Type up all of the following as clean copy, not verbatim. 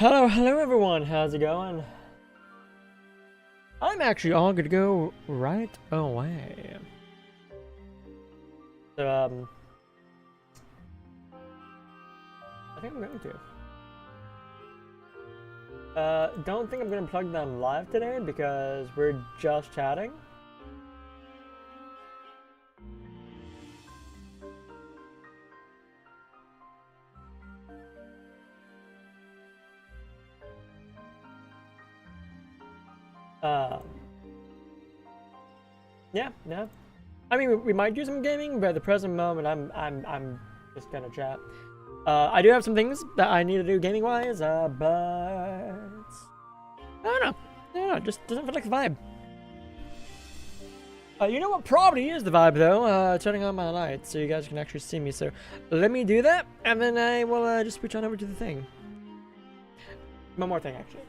Hello everyone, how's it going? I'm actually all good to go right away. So, I think I'm going to. Don't think I'm gonna plug them live today because we're just chatting. Yeah. I mean, we might do some gaming, but at the present moment, I'm just gonna chat. I do have some things that I need to do gaming-wise, but I don't know, just doesn't feel like the vibe. You know what probably is the vibe though? Turning on my lights so you guys can actually see me. So let me do that, and then I will just switch on over to the thing. One more thing, actually.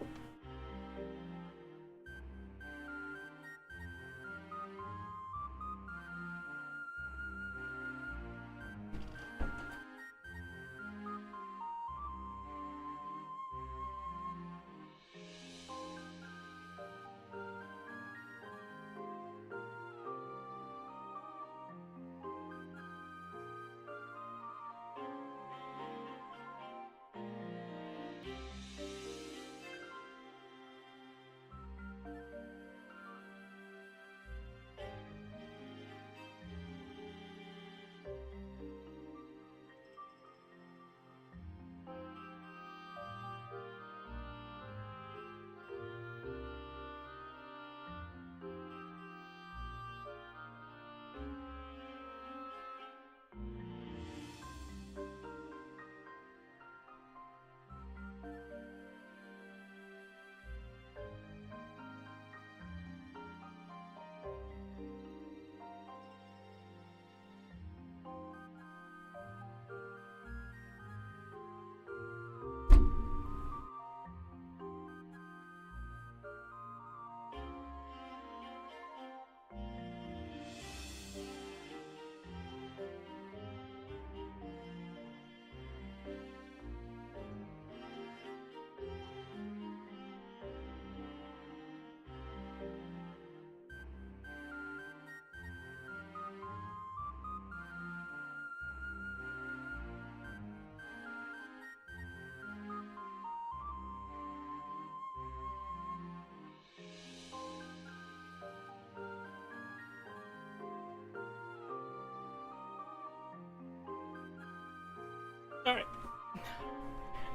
Alright.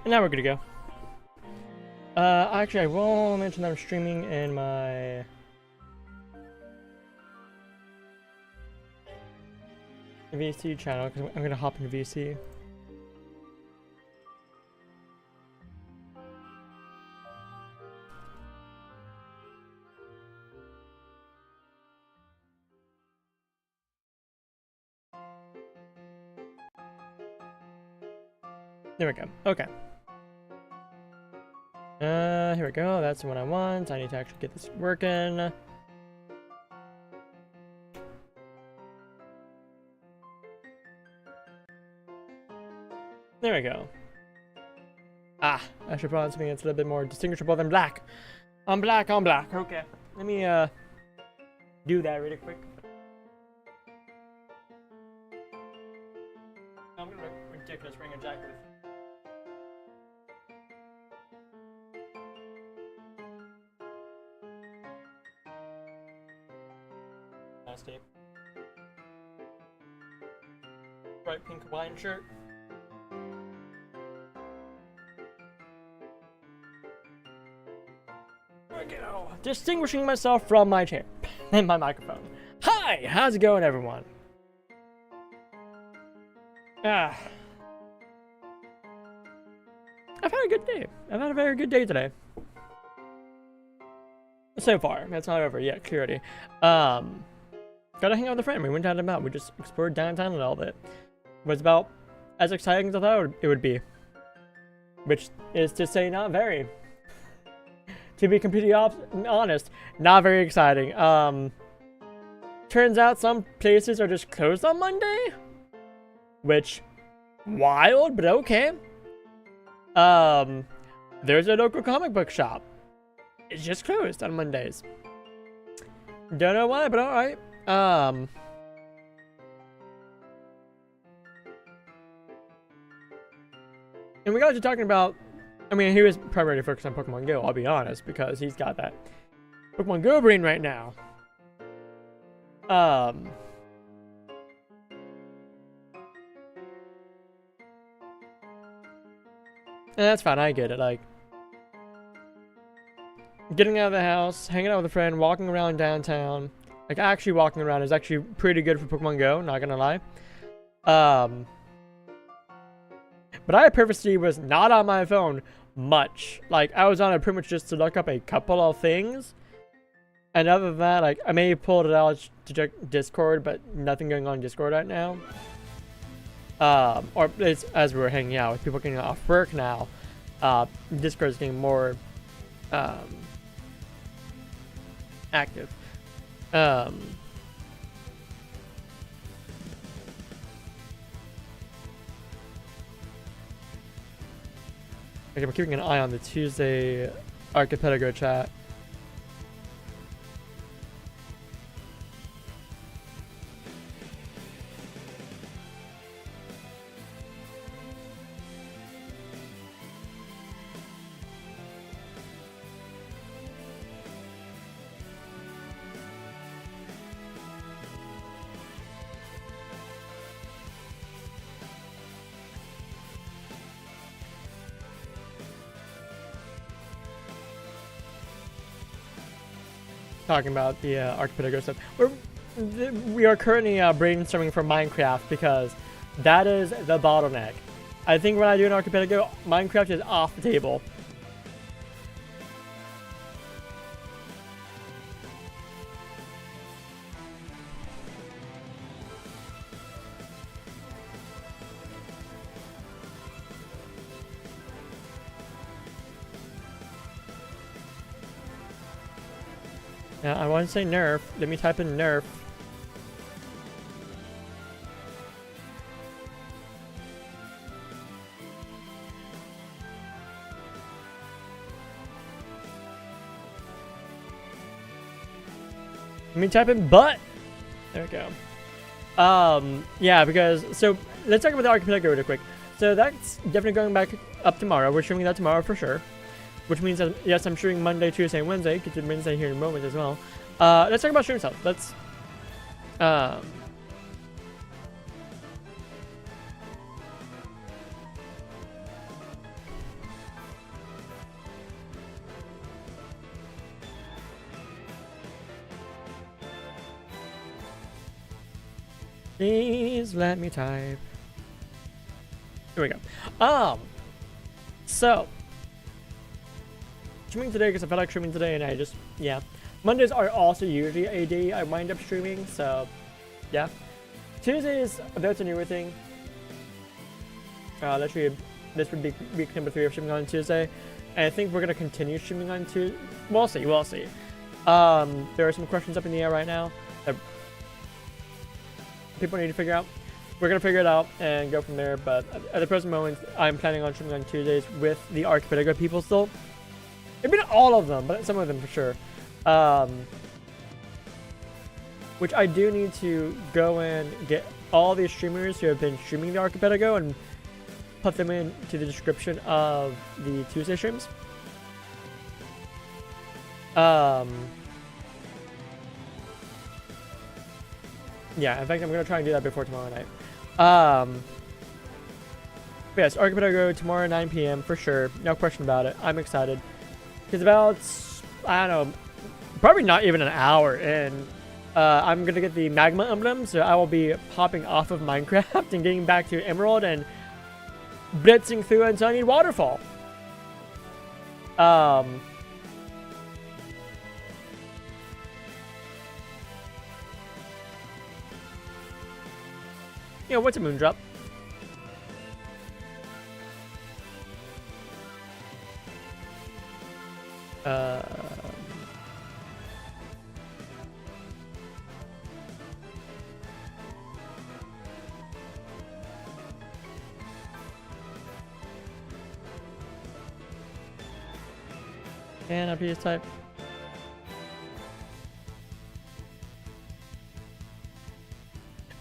And now we're good to go. Actually, I will mention that I'm streaming in my VC channel because I'm gonna hop into VC. There we go. Okay. Here we go. That's what I want. I need to actually get this working. There we go. Ah, I should put on something that's a little bit more distinguishable than black. On black, on black. Okay. Let me, do that really quick. I'm gonna look ridiculous wearing a jacket with. Tape. Bright pink Hawaiian shirt. There we go. Distinguishing myself from my chair and my microphone. Hi, how's it going, everyone? I've had a good day. I've had a very good day today. So far, that's not over yet. Clearly, Gotta hang out with a friend. We went out and about. We just explored downtown and all of it. It was about as exciting as I thought it would be. Which is to say, not very. To be completely honest, not very exciting. Turns out some places are just closed on Monday. Which, wild, but okay. there's a local comic book shop. It's just closed on Mondays. Don't know why, but alright. And we got to talking about, I mean, he was primarily focused on Pokemon Go, I'll be honest, because he's got that Pokemon Go brain right now. And that's fine, I get it, like, getting out of the house, hanging out with a friend, walking around downtown, like, actually walking around is actually pretty good for Pokemon Go, not gonna lie. But I purposely was not on my phone much. Like, I was on it pretty much just to look up a couple of things. And other than that, like, I may have pulled it out to check Discord, but nothing going on Discord right now. Or it's as we were hanging out with people getting off work now. Discord's getting more active. Okay, we're keeping an eye on the Tuesday Archipelago chat. Talking about the Archipelago stuff. We are currently brainstorming for Minecraft because that is the bottleneck. I think when I do an Archipelago, Minecraft is off the table. Yeah, I want to say nerf. Let me type in nerf. Let me type in butt. There we go. Yeah, because so let's talk about the Archipelago real quick. So that's definitely going back up tomorrow. We're streaming that tomorrow for sure. Which means that, yes, I'm streaming Monday, Tuesday, and Wednesday. Get to Wednesday here in a moment as well. Let's talk about stream stuff. Let's, please let me type. Here we go. So streaming today because I felt like streaming today, and I just, yeah. Mondays are also usually a day I wind up streaming, so yeah. Tuesdays, that's a newer thing. Literally, this would be week number 3 of streaming on Tuesday, and I think we're gonna continue streaming on Tuesday. We'll see, we'll see. There are some questions up in the air right now that people need to figure out. We're gonna figure it out and go from there, but at the present moment, I'm planning on streaming on Tuesdays with the Archipelago people still. Maybe not all of them, but some of them for sure. Which I do need to go and get all these streamers who have been streaming the Archipelago and put them into the description of the Tuesday streams. Yeah, in fact, I'm going to try and do that before tomorrow night. But yes, Archipelago tomorrow 9 p.m. for sure. No question about it. I'm excited. It's about, I don't know, probably not even an hour in. I'm going to get the magma emblem, so I will be popping off of Minecraft and getting back to Emerald and blitzing through until I need waterfall. You know, what's a moon drop? And after this type.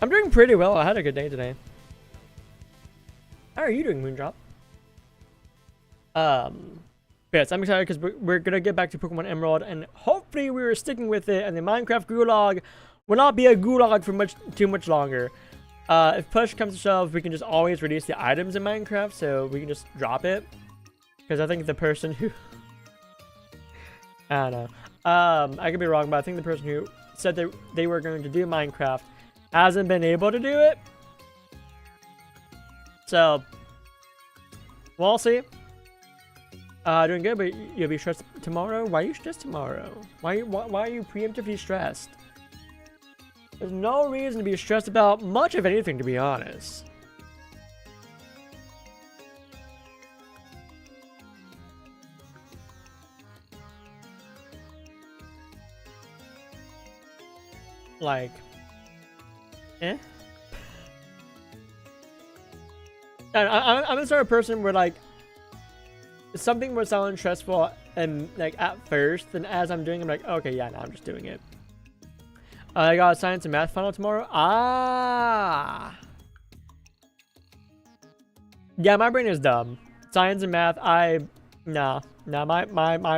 I'm doing pretty well. I had a good day today. How are you doing, Moondrop? Yes, I'm excited because we're gonna get back to Pokemon Emerald, and hopefully we were sticking with it, and the Minecraft gulag will not be a gulag for too much longer. If push comes to shove, we can just always release the items in Minecraft, so we can just drop it. Because I think the person who I don't know. I could be wrong, but I think the person who said that they were going to do Minecraft hasn't been able to do it. So we'll see. Doing good, but you'll be stressed tomorrow? Why are you stressed tomorrow? Why are you preemptively stressed? There's no reason to be stressed about much of anything, to be honest. Like, I'm the sort of person where, like, something would sound stressful and, like, at first, then as I'm doing it, I'm like, okay, yeah, no, I'm just doing it. I got a science and math final tomorrow. Yeah, my brain is dumb. Science and math, my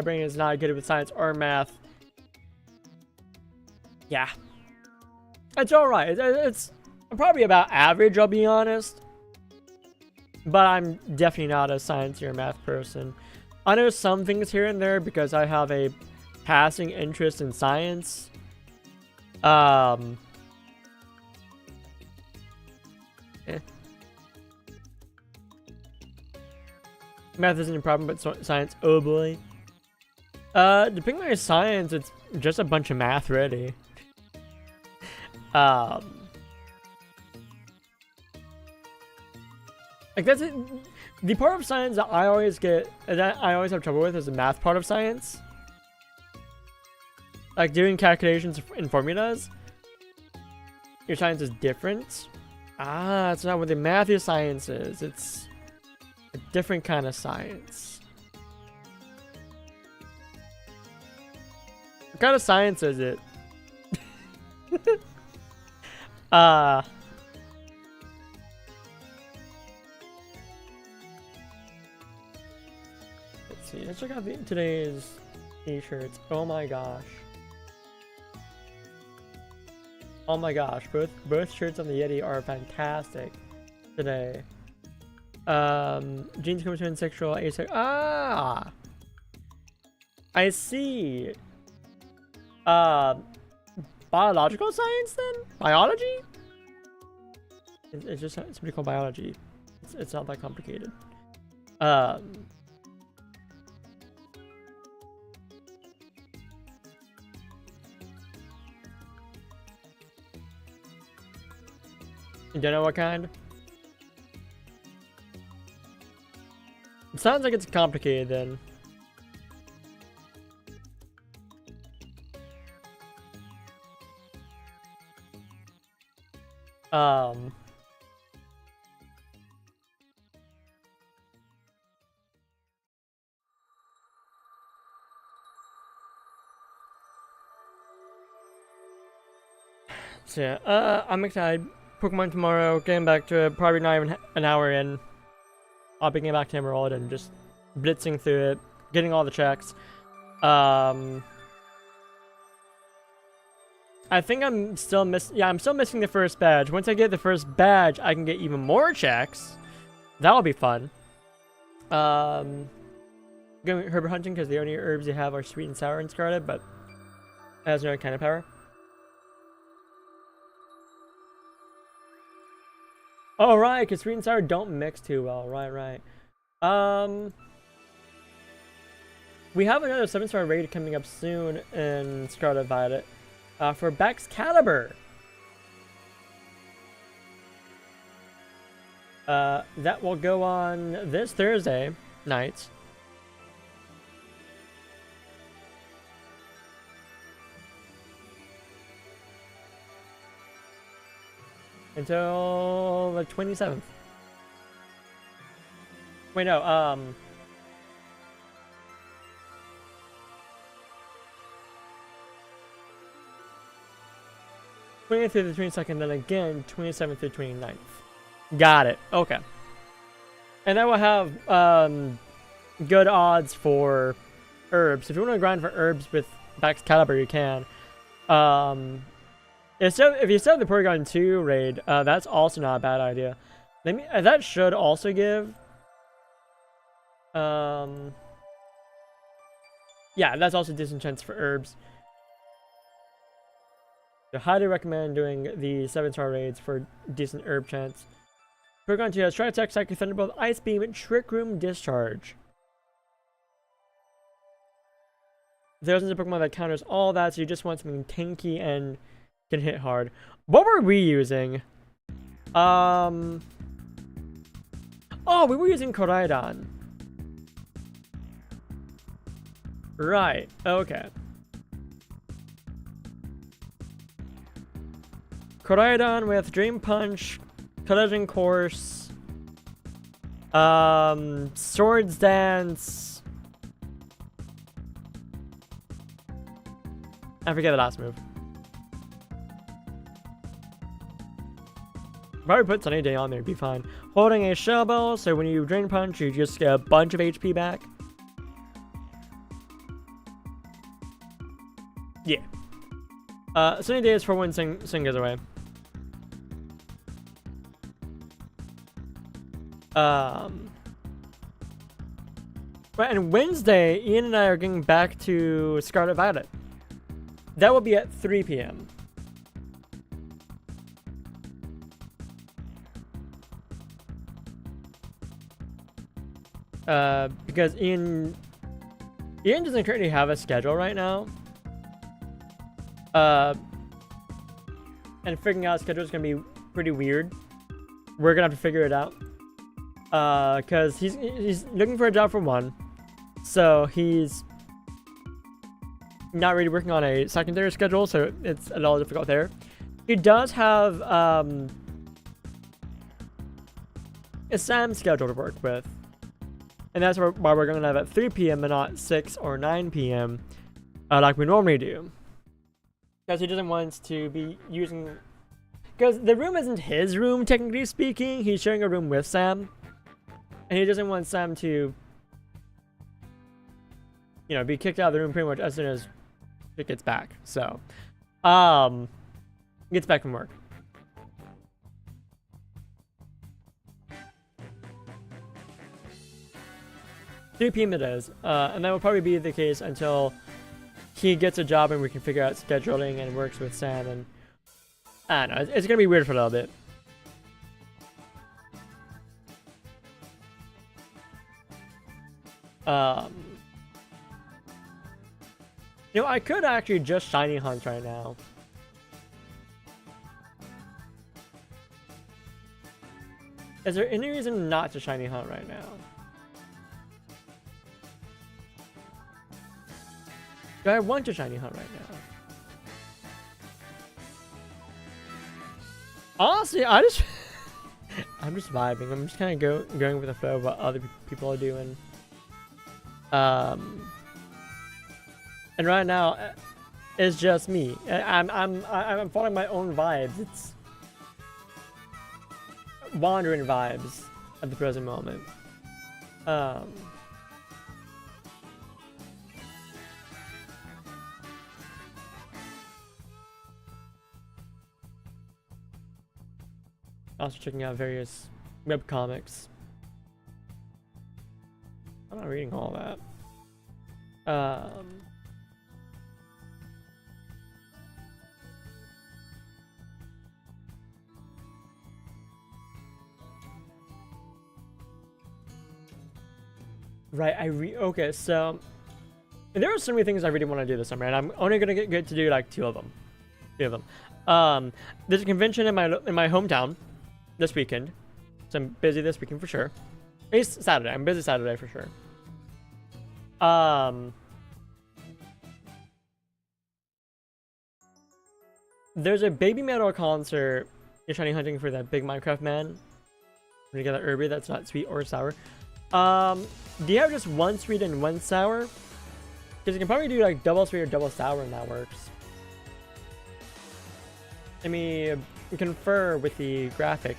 brain is not good with science or math. Yeah. It's alright. It's probably about average, I'll be honest. But I'm definitely not a science or math person. I know some things here and there because I have a passing interest in science. Math isn't a problem, but science, oh boy. Depending on your science, it's just a bunch of math, really. Like, that's it. The part of science that I always have trouble with is the math part of science. Like, doing calculations and formulas. Your science is different. It's not what the math of science is. It's a different kind of science. What kind of science is it? Let's see. Let's check out today's t-shirts. Oh my gosh. Oh my gosh, both shirts on the Yeti are fantastic today. Genes come between sexual, asexual. I see. Biological science then? Biology? It's just something called biology. It's not that complicated. You don't know what kind? It sounds like it's complicated then. So yeah, I'm excited. Pokemon tomorrow, getting back to it, probably not even an hour in. I'll be getting back to Emerald and just blitzing through it, getting all the checks. I think I'm still I'm still missing the first badge. Once I get the first badge, I can get even more checks. That'll be fun. Going herb hunting because the only herbs you have are sweet and sour and Scarlet, but it has no kind of power. Oh, right, because sweet and sour don't mix too well. Right. We have another 7-star raid coming up soon in Scarlet Violet for Baxcalibur. That will go on this Thursday night. Until the 27th. Wait, no, 20th through the 22nd, then again 27th through 29th. Got it. Okay. And that will have good odds for herbs. If you want to grind for herbs with Bax Caliber, you can. If you set the Porygon 2 raid, that's also not a bad idea. That should also give. Yeah, that's also decent chance for herbs. I highly recommend doing the 7-star raids for decent herb chance. Porygon 2 has Try Attack, Psychic Thunderbolt, Ice Beam, and Trick Room Discharge. There's a Pokemon that counters all that, so you just want something tanky and can hit hard. What were we using? Oh, we were using Koraidon. Right, okay. Koraidon with Dream Punch, Collision Course, Swords Dance. I forget the last move. Probably put Sunny Day on there, it'd be fine. Holding a Shell Bell, so when you Drain Punch, you just get a bunch of HP back. Yeah. Sunny Day is for when Sing goes away. Right, and Wednesday, Ian and I are getting back to Scarlet Violet. That will be at 3 p.m. Because Ian doesn't currently have a schedule right now. And figuring out a schedule is gonna be pretty weird. We're gonna have to figure it out. Cause he's looking for a job for one, so he's not really working on a secondary schedule, so it's a little difficult there. He does have a SAM schedule to work with, and that's why we're going to have at 3 p.m. and not 6 or 9 p.m. Like we normally do, because he doesn't want to be using, because the room isn't his room technically speaking. He's sharing a room with Sam, and he doesn't want Sam to, you know, be kicked out of the room pretty much as soon as it gets back. So, gets back from work. $3 p.m. it is, and that will probably be the case until he gets a job and we can figure out scheduling and works with Sam. And I don't know, it's gonna be weird for a little bit. You know, I could actually just shiny hunt right now. Is there any reason not to shiny hunt right now? Do I want to shiny hunt right now? Honestly, I'm just vibing. I'm just kind of going with the flow of what other people are doing. And right now, it's just me. I'm following my own vibes. It's wandering vibes at the present moment. Also checking out various webcomics. I'm not reading all that. Right, okay, so there are so many things I really want to do this summer, and I'm only gonna get to do like two of them. There's a convention in my hometown this weekend, so I'm busy this weekend for sure. It's Saturday. I'm busy Saturday for sure. There's a Baby Metal concert. You're shiny hunting for that big Minecraft man. We're gonna get that herby that's not sweet or sour. Do you have just one sweet and one sour? Because you can probably do like double sweet or double sour, and that works. Let me confer with the graphic.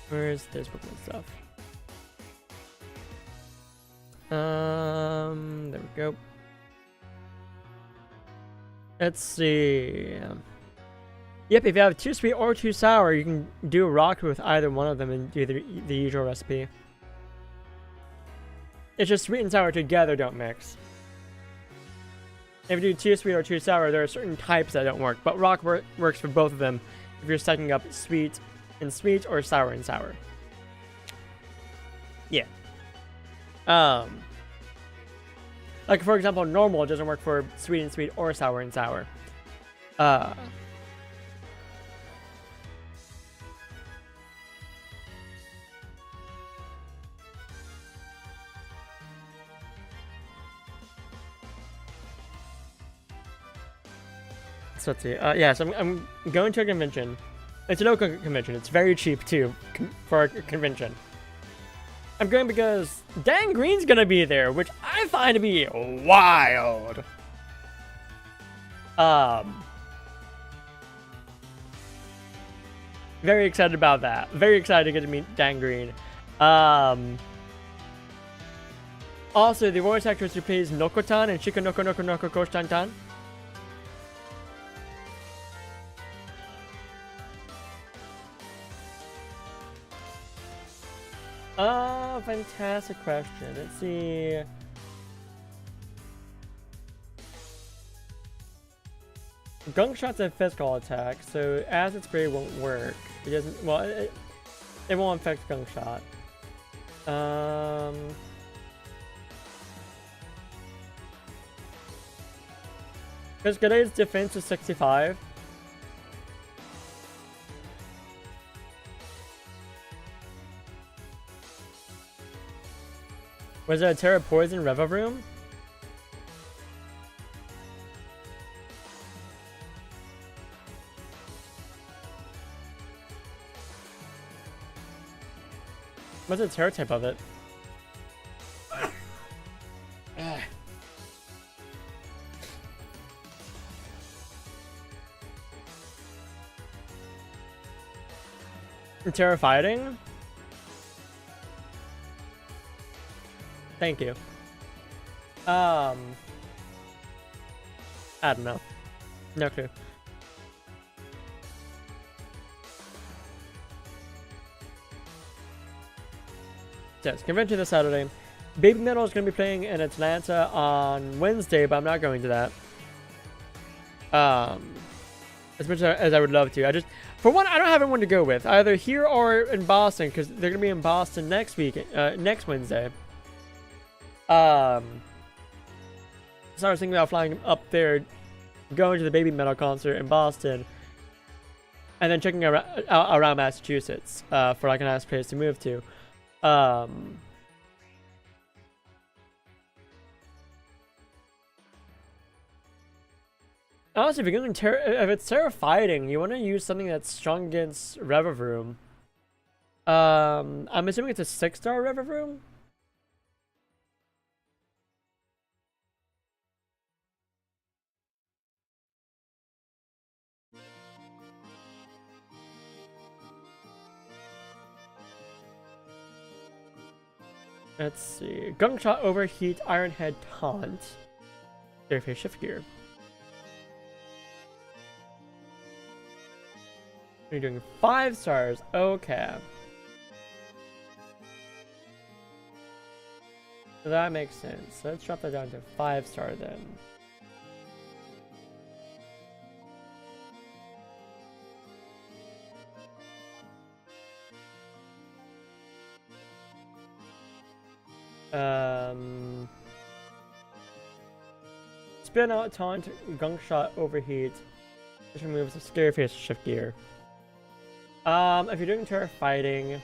Where's this Pokemon stuff? There we go. Let's see. Yep, if you have 2 sweet or 2 sour, you can do a rock with either one of them and do the usual recipe. It's just sweet and sour together don't mix. If you do 2 sweet or 2 sour, there are certain types that don't work, but rock works for both of them if you're stacking up sweet and sweet or sour and sour. Yeah. Like for example, normal doesn't work for sweet and sweet or sour and sour. So let's see. Yeah, so I'm going to a convention. It's a local convention. It's very cheap too for a convention. I'm going because Dan Green's gonna be there, which I find to be wild. Very excited about that. Very excited to get to meet Dan Green. Also, the voice actress who plays Nokotan and Shiko Noko Noko Noko Koshantan. Fantastic question. Let's see. Gunk shot's a physical attack, so acid spray won't work. It doesn't. Well, it won't affect gunk shot. Because Gade's defense is 65. Was it a Terra Poison Reva room? What's the Terra type of it? Terra fighting? Thank you. I don't know. No clue. Yes, convention this Saturday. Baby Metal is going to be playing in Atlanta on Wednesday, but I'm not going to that. As much as I would love to. For one, I don't have anyone to go with, either here or in Boston, because they're going to be in Boston next week, next Wednesday. So I was thinking about flying up there, going to the Baby Metal concert in Boston, and then checking around Massachusetts for like a nice place to move to. Honestly, if you're going if it's Terra fighting, you want to use something that's strong against Revavroom. I'm assuming it's a 6-star Revavroom. Let's see. Gunk Shot, Overheat, Iron Head, Taunt. Airface Shift Gear. You're doing 5 stars. Okay. So that makes sense. So let's drop that down to 5-star then. Spin out, Taunt, Gunk Shot, Overheat. This removes the Scary Face Shift Gear. If you're doing Terra Fighting,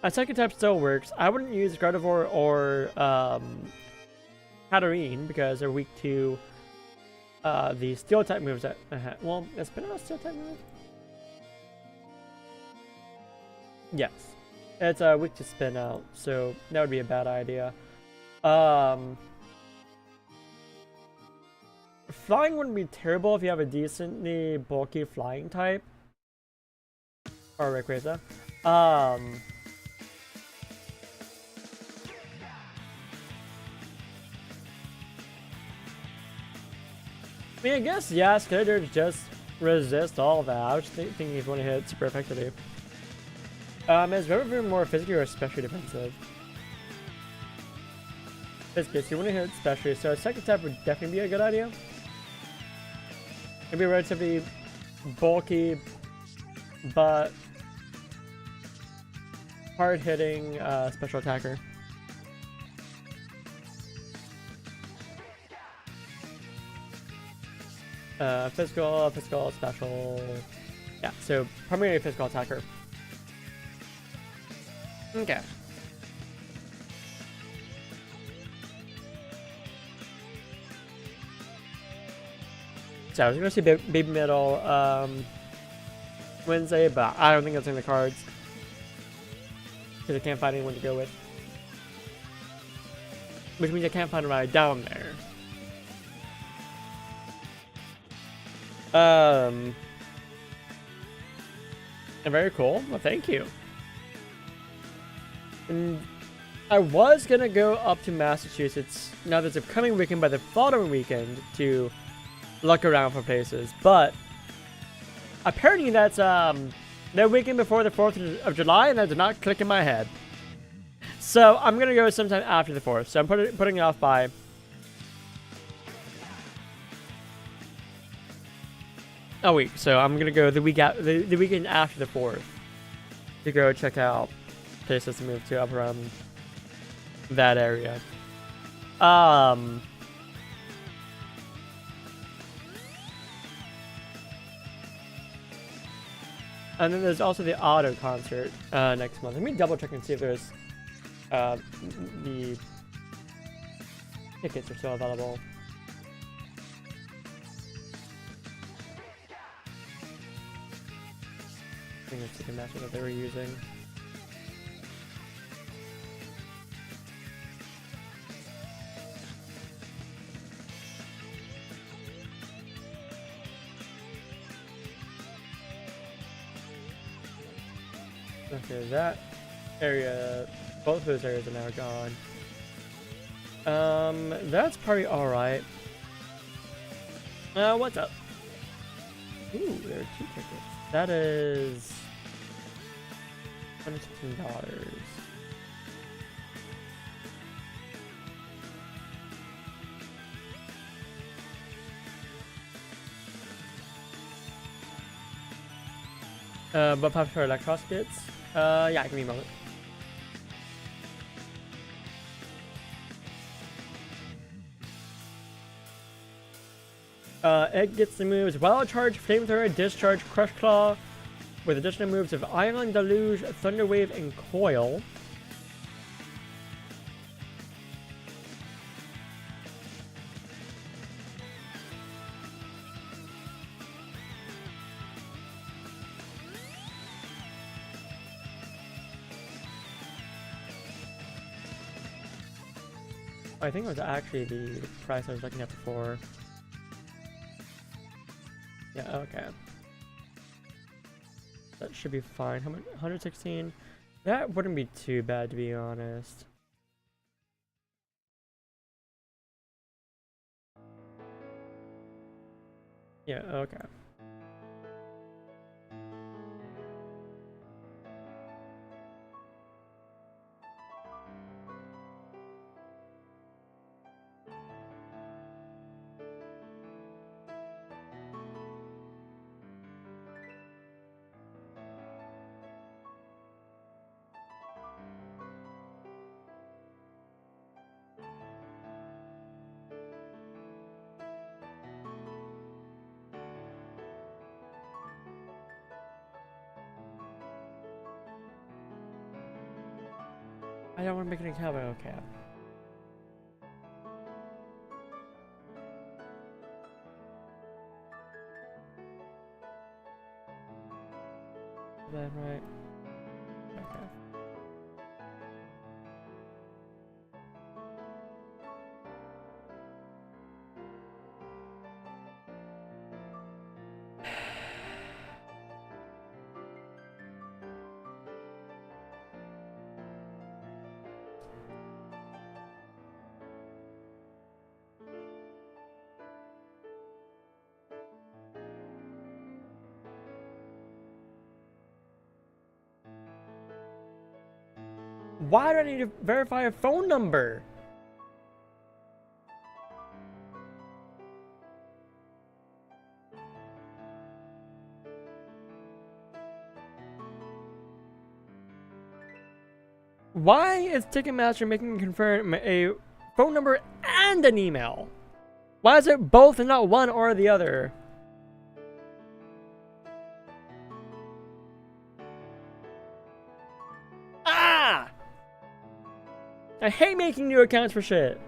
a second type still works. I wouldn't use Gardevoir or Katarine because they're weak to the Steel type moves that well, is Spin out a Steel type move? Yes. It's weak to Spin out, so that would be a bad idea. Um, flying wouldn't be terrible if you have a decently bulky flying type. Or Rayquaza. I mean, I guess, yeah, Skitter's just resist all that. I was thinking he's one to hit super effectively. Is River more physically or especially defensive? Physically, so you want to hit especially, so a second tap would definitely be a good idea. It'd be relatively bulky, but hard hitting special attacker. Physical, special. Yeah, so primarily physical attacker. Okay. So I was gonna say Baby Metal Wednesday, but I don't think it's in the cards. Because I can't find anyone to go with. Which means I can't find a ride down there. And very cool. Well, thank you. And I was gonna go up to Massachusetts now this upcoming weekend by the following weekend to look around for places, but apparently that's the weekend before the 4th of July, and that did not click in my head. So I'm gonna go sometime after the 4th. So I'm putting it off by a week. So I'm gonna go the weekend after the 4th to go check out places to move to up around that area. And then there's also the auto concert next month. Let me double check and see if there's the tickets are still available. I think it's Ticketmaster that they were using. Okay, that area, both of those areas are now gone. That's probably alright. What's up? Ooh, there are 2 tickets. That is $116. But perhaps for Electros kits? Yeah, give me a moment. It gets the moves Wild Charge, Flamethrower, Discharge, Crush Claw, with additional moves of Ion Deluge, Thunder Wave, and Coil. I think it was actually the price I was looking at before. Yeah, okay. That should be fine. How much? 116? That wouldn't be too bad, to be honest. Yeah, okay. I don't want to make an account, but okay. Is that right? Okay. Why do I need to verify a phone number? Why is Ticketmaster making me confirm a phone number and an email? Why is it both and not one or the other? Ah! I hate making new accounts for shit.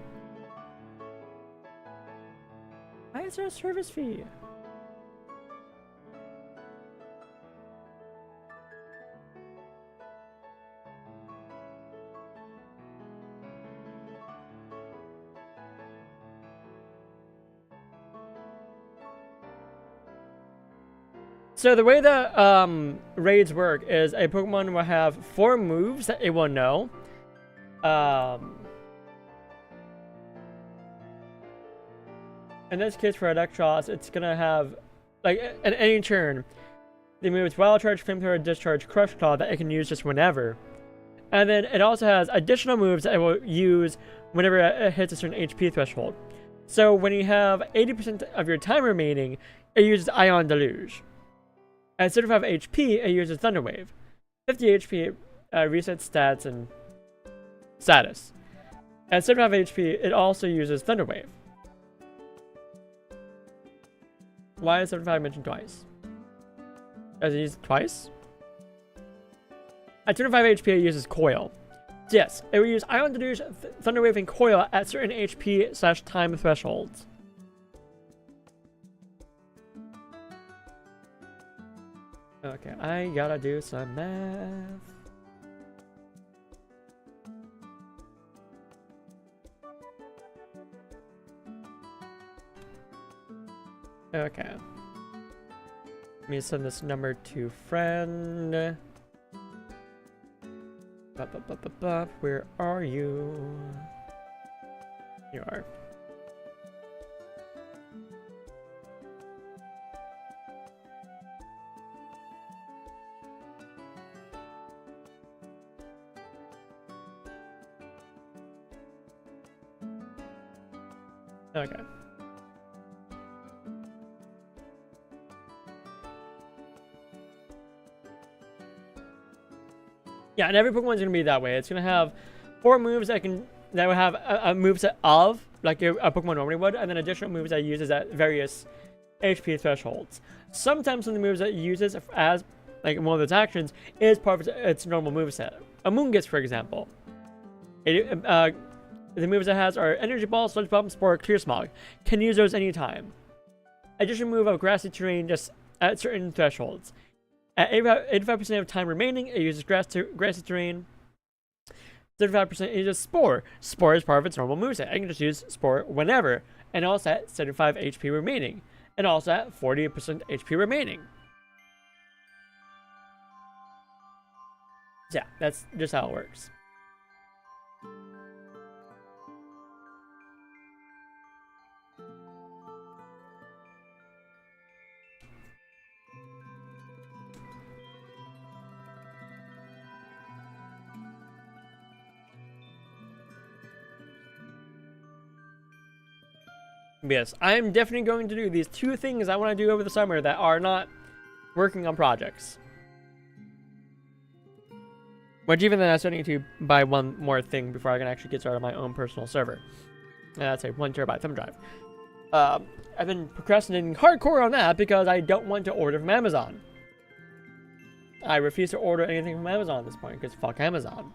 Why is there a service fee? So the way that raids work is a Pokemon will have 4 moves that it will know. In this case for Electros, it's gonna have, like, at any turn, the moves Wild Charge, Flamethrower, Discharge, Crush Claw that it can use just whenever. And then it also has additional moves that it will use whenever it hits a certain HP threshold. So when you have 80% of your time remaining, it uses Ion Deluge. At 75 HP, it uses Thunder Wave. 50 HP, resets stats and status. At 75 HP, it also uses Thunder Wave. Why is 75 mentioned twice? Does it use it twice? At 25 HP, it uses Coil. So yes, it will use Ion Deluge, Thunder Wave, and Coil at certain HP/time thresholds. Okay, I gotta do some math. Okay. Let me send this number to friend. Where are you? You are. Okay. Yeah, and every Pokemon's gonna be that way. It's gonna have 4 moves that will have a moveset of, like a Pokemon normally would, and then additional moves that it uses at various HP thresholds. Sometimes some of the moves that it uses as, like, one of its actions is part of its normal moveset. A Moongus, for example. The moves it has are Energy Ball, Sludge Bomb, Spore, Clear Smog. Can use those anytime. Additional move of Grassy Terrain just at certain thresholds. At 85% of time remaining, it uses Grassy Terrain. 75% it uses Spore. Spore is part of its normal moveset. I can just use Spore whenever. And also at 75 HP remaining. And also at 40% HP remaining. Yeah, that's just how it works. Yes, I'm definitely going to do these 2 things I want to do over the summer that are not working on projects. Which even then I still need to buy one more thing before I can actually get started on my own personal server. And that's a 1 terabyte thumb drive. I've been procrastinating hardcore on that because I don't want to order from Amazon. I refuse to order anything from Amazon at this point because fuck Amazon.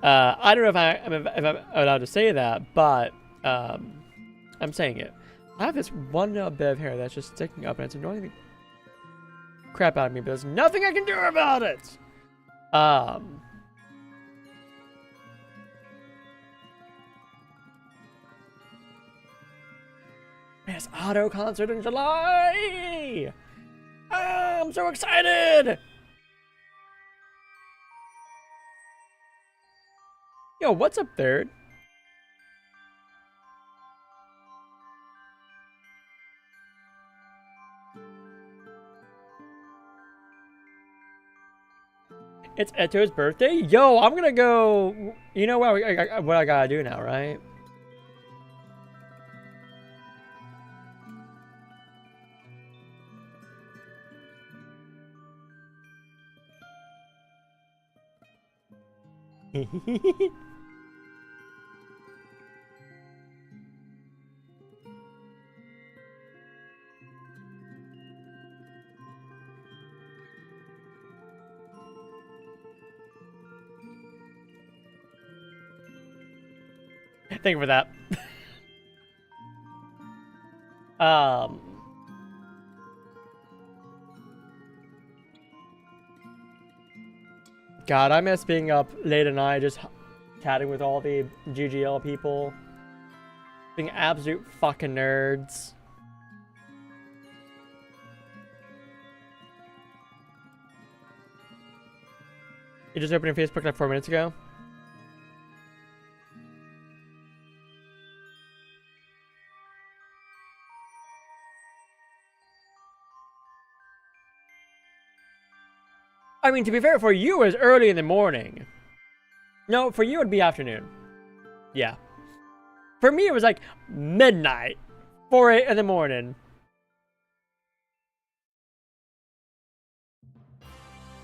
I don't know if I'm allowed to say that, but I'm saying it. I have this one little bit of hair that's just sticking up and it's annoying the crap out of me, but there's nothing I can do about it. It's Auto concert in July! I'm so excited! Yo, what's up there? It's Eto's birthday? Yo, I'm gonna go... You know what I gotta do now, right? Thank you for that. God, I miss being up late at night, just chatting with all the GGL people. Being absolute fucking nerds. You just opened your Facebook like 4 minutes ago? I mean, to be fair, for you, it was early in the morning. No, for you, it'd be afternoon. Yeah. For me, it was like midnight. 4 in the morning.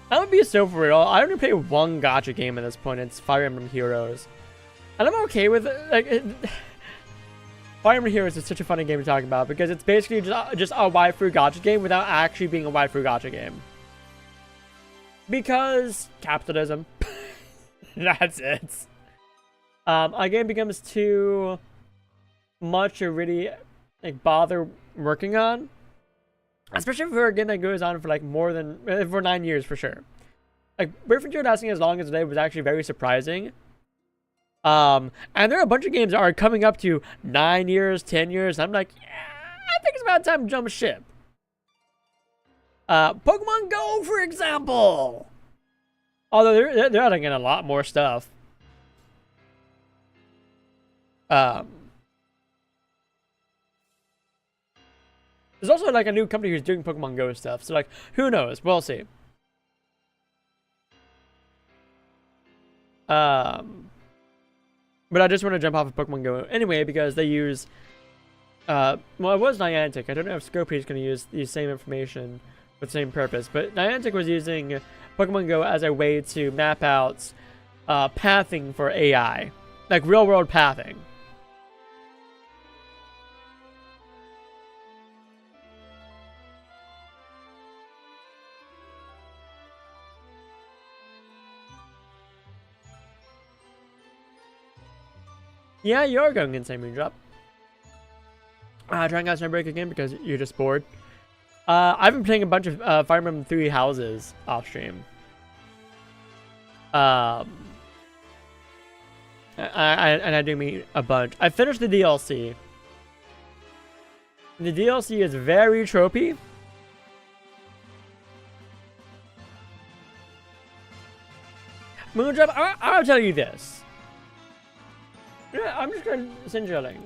I'm gonna be so for real. I only play one gacha game at this point. It's Fire Emblem Heroes. And I'm okay with it. Like, Fire Emblem Heroes is such a funny game to talk about because it's basically just a waifu gacha game without actually being a waifu gacha game. Because capitalism. That's it. A game becomes too much to really like bother working on, especially for a game that goes on for like more than for 9 years for sure. Like Riffenfield lasting as long as today was actually very surprising. And there are a bunch of games that are coming up to 9 years, 10 years. I'm like, yeah, I think it's about time to jump ship. Pokemon Go, for example. Although they're adding in a lot more stuff. There's also like a new company who's doing Pokemon Go stuff. So like, who knows? We'll see. But I just want to jump off of Pokemon Go anyway because they use. Well, it was Niantic. I don't know if Scopely is going to use the same information with the same purpose, but Niantic was using Pokemon Go as a way to map out pathing for AI, like real-world pathing. Yeah, you're going insane, Moondrop. Trying out Snowbreak again because you're just bored. I've been playing a bunch of Fire Emblem 3 Houses off stream. And I do mean a bunch. I finished the DLC. The DLC is very tropey. Moondrop, I'll tell you this. Yeah, I'm just going to send you a link.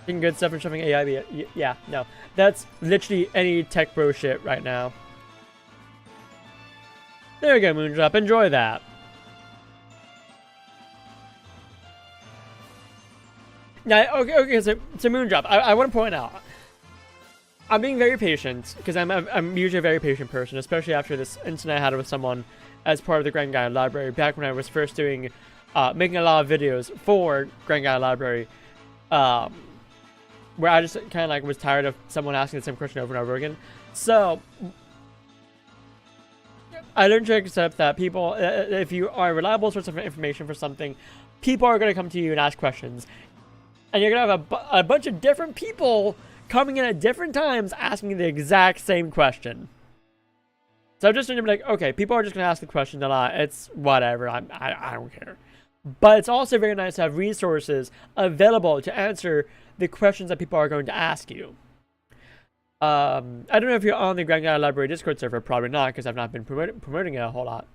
Good stuff and shoving AI. Yeah, no. That's literally any tech bro shit right now. There we go, Moondrop. Enjoy that. Now, okay, so Moondrop, I want to point out, I'm being very patient, because I'm usually a very patient person, especially after this incident I had with someone as part of the Grand Guy Library, back when I was first doing, making a lot of videos for Grand Guy Library, where I just kind of like was tired of someone asking the same question over and over again. So I learned to accept that people, if you are a reliable source of information for something, people are going to come to you and ask questions. And you're going to have a bunch of different people coming in at different times asking the exact same question. So I'm just going to be like, okay, people are just going to ask the question a lot. It's whatever. I don't care. But it's also very nice to have resources available to answer the questions that people are going to ask you. I don't know if you're on the Grand Guy Library Discord server, probably not, because I've not been promoting it a whole lot.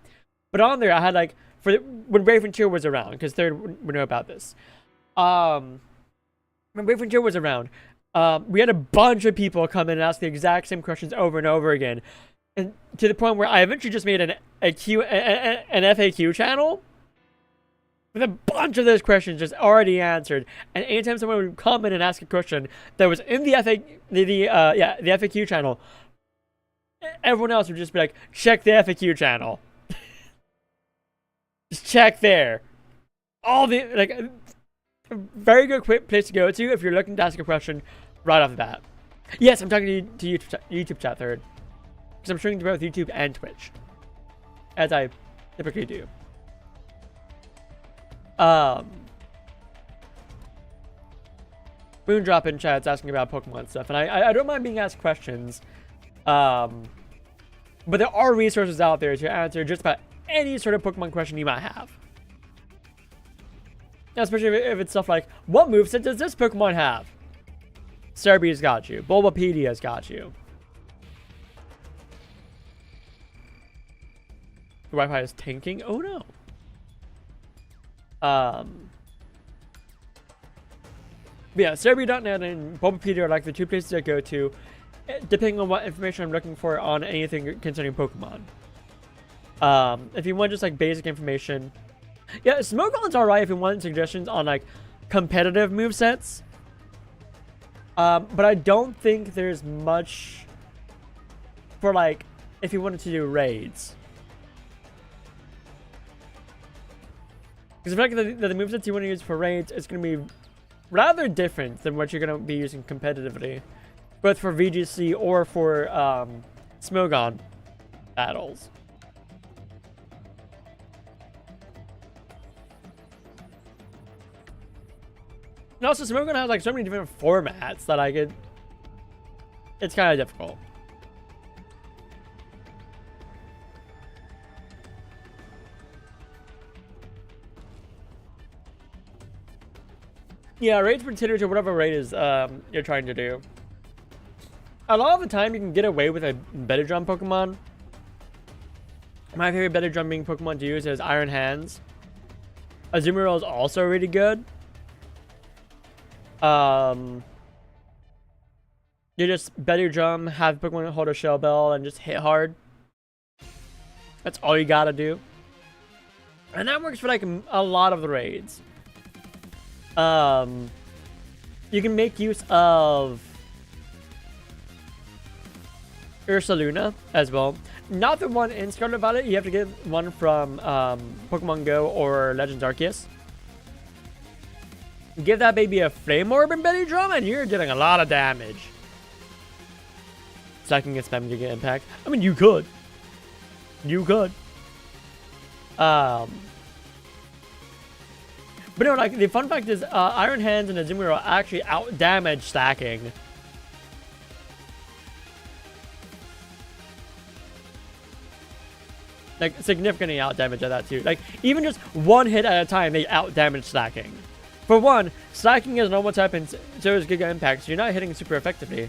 But on there, I had like, when Brave Frontier was around, because Third would know about this. When Brave Frontier was around, We had a bunch of people come in and ask the exact same questions over and over again, and to the point where I eventually just made an FAQ channel with a bunch of those questions just already answered. And anytime someone would come in and ask a question that was in the FAQ channel, everyone else would just be like, check the FAQ channel. Just check there. All the, like, a very good quick place to go to if you're looking to ask a question right off the bat. Yes, I'm talking to YouTube chat third. Because I'm streaming to both YouTube and Twitch. As I typically do. Moondrop in chat's asking about Pokemon stuff, and I don't mind being asked questions. But there are resources out there to answer just about any sort of Pokemon question you might have. Now, especially if it's stuff like, what moveset does this Pokemon have? Cerebee's got you. Bulbapedia's got you. The Wi-Fi is tanking? Oh no. But yeah, Cerebee.net and Bulbapedia are like the two places I go to, depending on what information I'm looking for on anything concerning Pokemon. If you want just like basic information, yeah, Smogon's alright if you want suggestions on like competitive movesets. But I don't think there's much for like if you wanted to do raids. Because I feel like the movesets you want to use for raids is going to be rather different than what you're going to be using competitively, both for VGC or for Smogon battles. And also, Smogon has like so many different formats that it's kind of difficult. Yeah, raids pertain to whatever raid is you're trying to do. A lot of the time, you can get away with a Better Drum Pokemon. My favorite Better Drumming Pokemon to use is Iron Hands. Azumarill is also really good. You just Better Drum, have Pokemon hold a Shell Bell, and just hit hard. That's all you gotta do. And that works for like a lot of the raids. You can make use of Ursaluna as well. Not the one in Scarlet Violet. You have to get one from Pokemon Go or Legends Arceus. Give that baby a Flame Orb and Betty Drum, and you're getting a lot of damage. Stacking and spamming to get impact. I mean, you could. You could. But no, like, the fun fact is, Iron Hands and Azumarill actually out-damage stacking. Like, significantly out-damage at that, too. Like, even just one hit at a time, they out-damage stacking. For one, stacking is normal type and so is Giga Impact, so you're not hitting super effectively.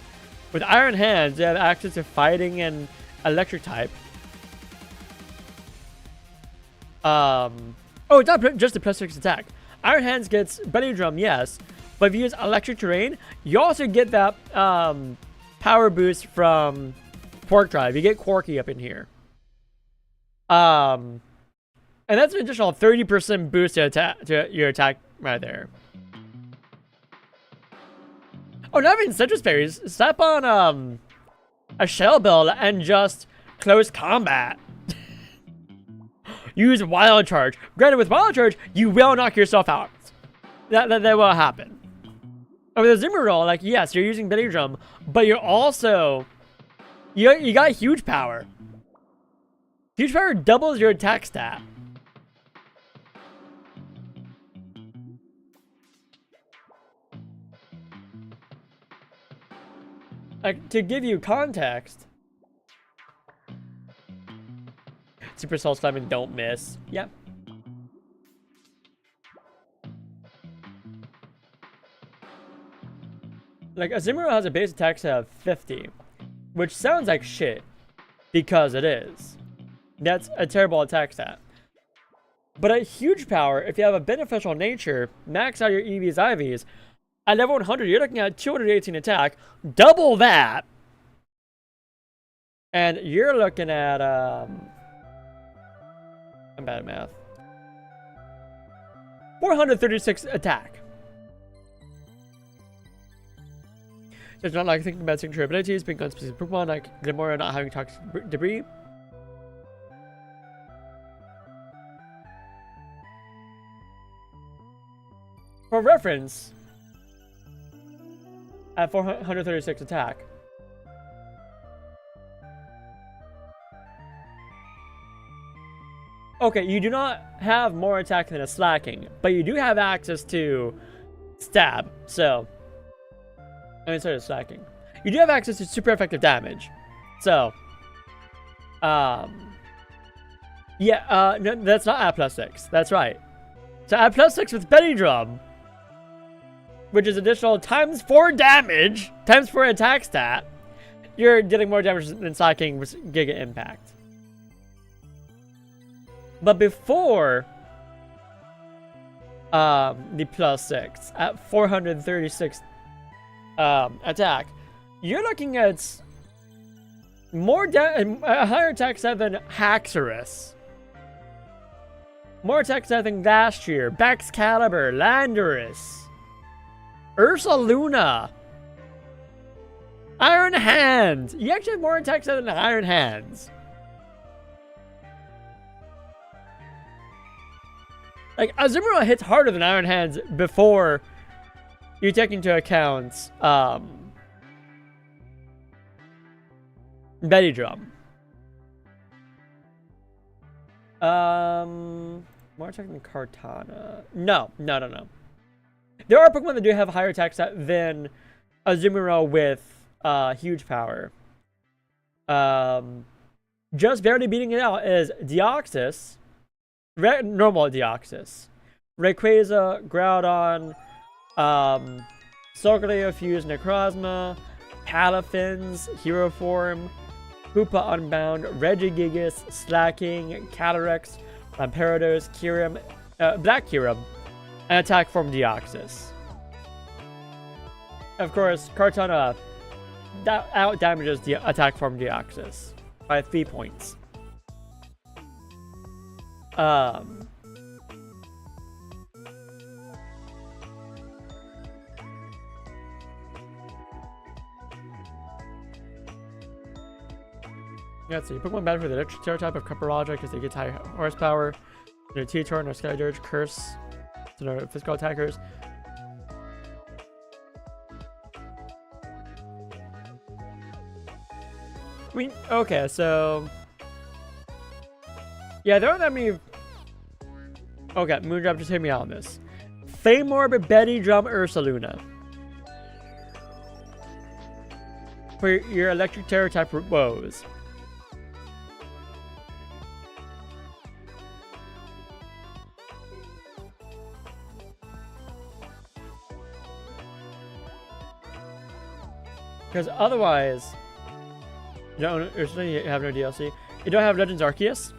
With Iron Hands, you have access to fighting and electric type. Oh, it's not just a +6 attack. Iron Hands gets Belly Drum, yes, but if you use electric terrain, you also get that power boost from Quark Drive. You get Quarky up in here. And that's an additional 30% boost to your attack right there. Oh, not even Citrus Berries. Step on a Shell Bell and just close combat. Use Wild Charge. Granted, with Wild Charge, you will knock yourself out. That will happen. And with Azumarill, like, yes, you're using Betty Drum, but you're also... You got huge power. Huge power doubles your attack stat. Like, to give you context... Super Soul Slam and don't miss. Yep. Like, Azumarill has a base attack set of 50, which sounds like shit, because it is. That's a terrible attack stat. But at huge power, if you have a beneficial nature, max out your EVs, IVs, At level 100, you're looking at 218 attack, double that. And you're looking at, I'm bad at math. 436 attack. So it's not like thinking about signature abilities, being on specific Pokemon, like Glimmer not having toxic debris. For reference, at 436 attack, okay, you do not have more attack than a slacking, but you do have access to stab, so instead of slacking, you do have access to super effective damage. So, yeah, no, that's not at +6. That's right. So at +6 with Betty Drum, which is additional ×4 damage, ×4 attack stat, you're dealing more damage than slacking with Giga Impact. But before the +6 at 436 attack, you're looking at a higher attack stat than Haxorus, more attack stat than Glastrier, Baxcalibur, Landorus, Ursaluna, Iron Hands. You actually have more attack stat than Iron Hands. Like, Azumarill hits harder than Iron Hands before you take into account Betty Drum. More attack than Kartana. No. There are Pokemon that do have higher attack stat than Azumarill with huge power. Just barely beating it out is Deoxys. Normal Deoxys, Rayquaza, Groudon, Solgaleo Fused Necrozma, Palafins, Hero Form, Hoopa Unbound, Regigigas, Slacking, Calyrex, Lamparados, Kyurem, Black Kyurem, and Attack Form Deoxys. Of course, Kartana out damages the Attack Form Deoxys by 3 points. Let's see. Pokemon bad for the electric terror type of Copperologic because they get high horsepower. No T-Torn, no Skydirge, Curse. So no physical attackers. I mean, okay, so yeah, there aren't that many. Okay, Moondrop just hit me out on this. Famorb, Betty Drum, Ursaluna. For your electric terror type woes. Because otherwise, you don't have no DLC. You don't have Legends Arceus.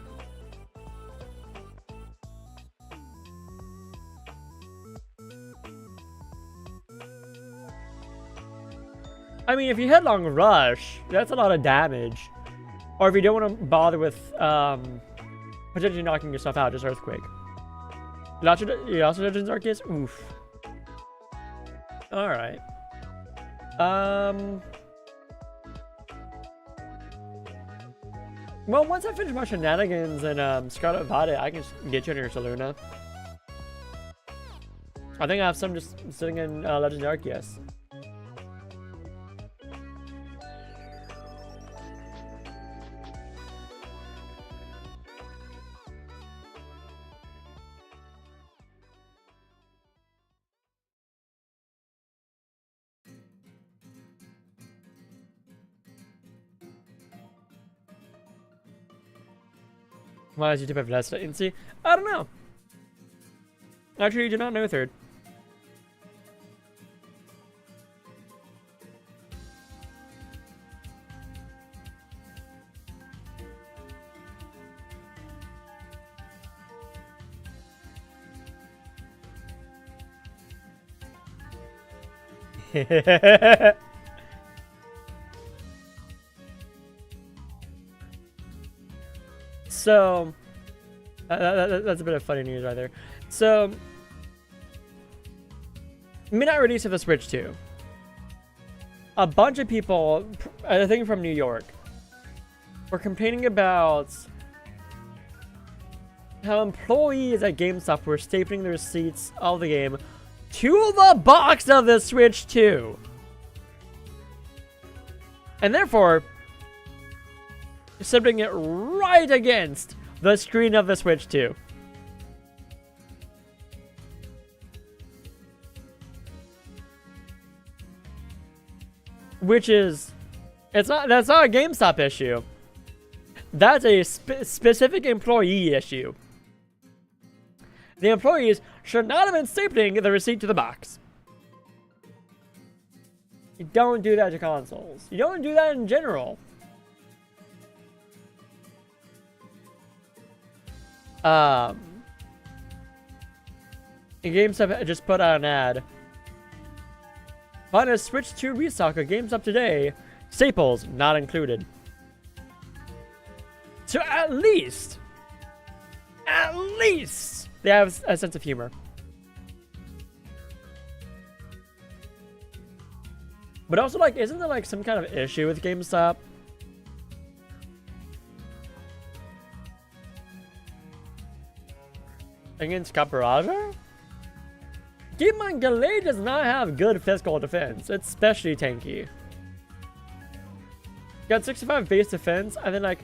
I mean, if you Headlong Rush, that's a lot of damage. Or if you don't want to bother with potentially knocking yourself out, just Earthquake. You also Legends Arceus? Oof. Alright. Well, once I finish my shenanigans and Scarlet Violet, I can get you in your Saluna. I think I have some just sitting in Legends Arceus. Why does YouTube have less latency? I don't know. Actually, you do not know third. So, that's a bit of funny news right there. So, midnight release of the Switch 2. A bunch of people, I think from New York, were complaining about how employees at GameStop were stapling the receipts of the game to the box of the Switch 2. And therefore, stapling it right against the screen of the Switch 2. Which is, that's not a GameStop issue. That's a specific employee issue. The employees should not have been stapling the receipt to the box. You don't do that to consoles. You don't do that in general. GameStop just put out an ad. Find a Switch 2 restock at GameStop today. Staples not included. So at least, they have a sense of humor. But also, like, isn't there like some kind of issue with GameStop? Against Caparaja? Keep in mind, Galay does not have good physical defense. It's especially tanky. Got 65 base defense, and then like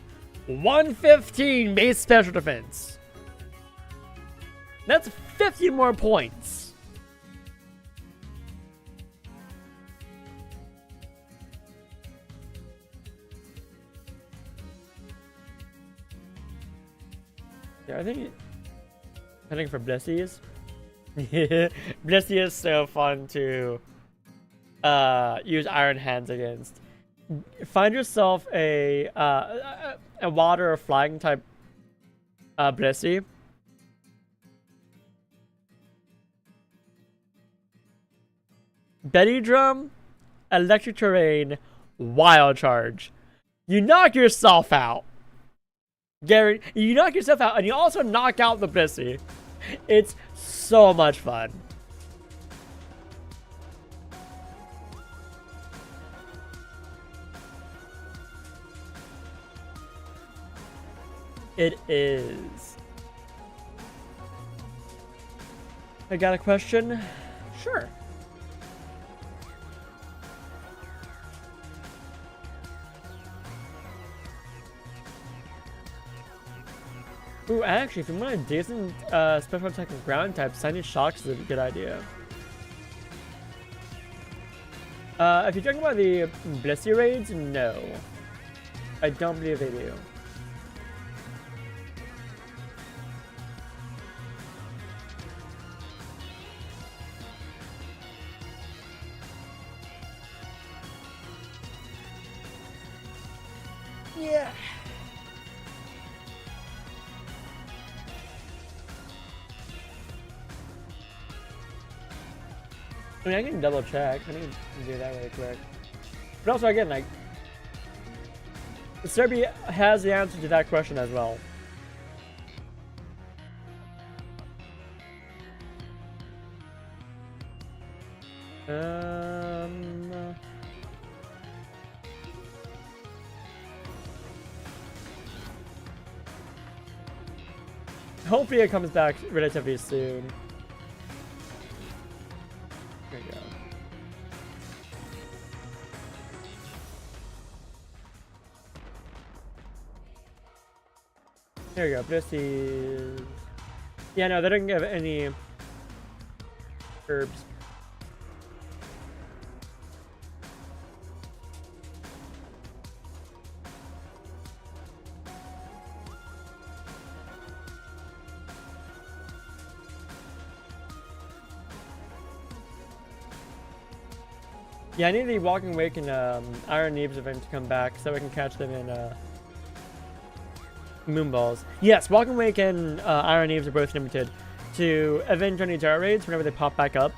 115 base special defense. That's 50 more points. Yeah, I think for Bluesky. Bluesky is so fun to use Iron Hands against. Find yourself a water or flying type Bluesky. Betty Drum, Electric Terrain, Wild Charge. You knock yourself out. Gary, you knock yourself out, and you also knock out the Bluesky. It's so much fun. It is. I got a question? Sure. Ooh, actually, if you want a decent special attack and ground type, Signing Shocks is a good idea. If you're talking about the Bluesky raids, no. I don't believe they do. Yeah. I mean, I can double check. I need to do that really quick. But also, again, like, Serbia has the answer to that question as well. Hopefully it comes back relatively soon. There you go. There you go. Bluesky. Yeah, no, they don't give any herbs. Yeah, I need the Walking Wake and Iron Neebs event to come back so I can catch them in Moonballs. Yes, Walking Wake and Iron Neebs are both limited to avenge any Terror Raids whenever they pop back up.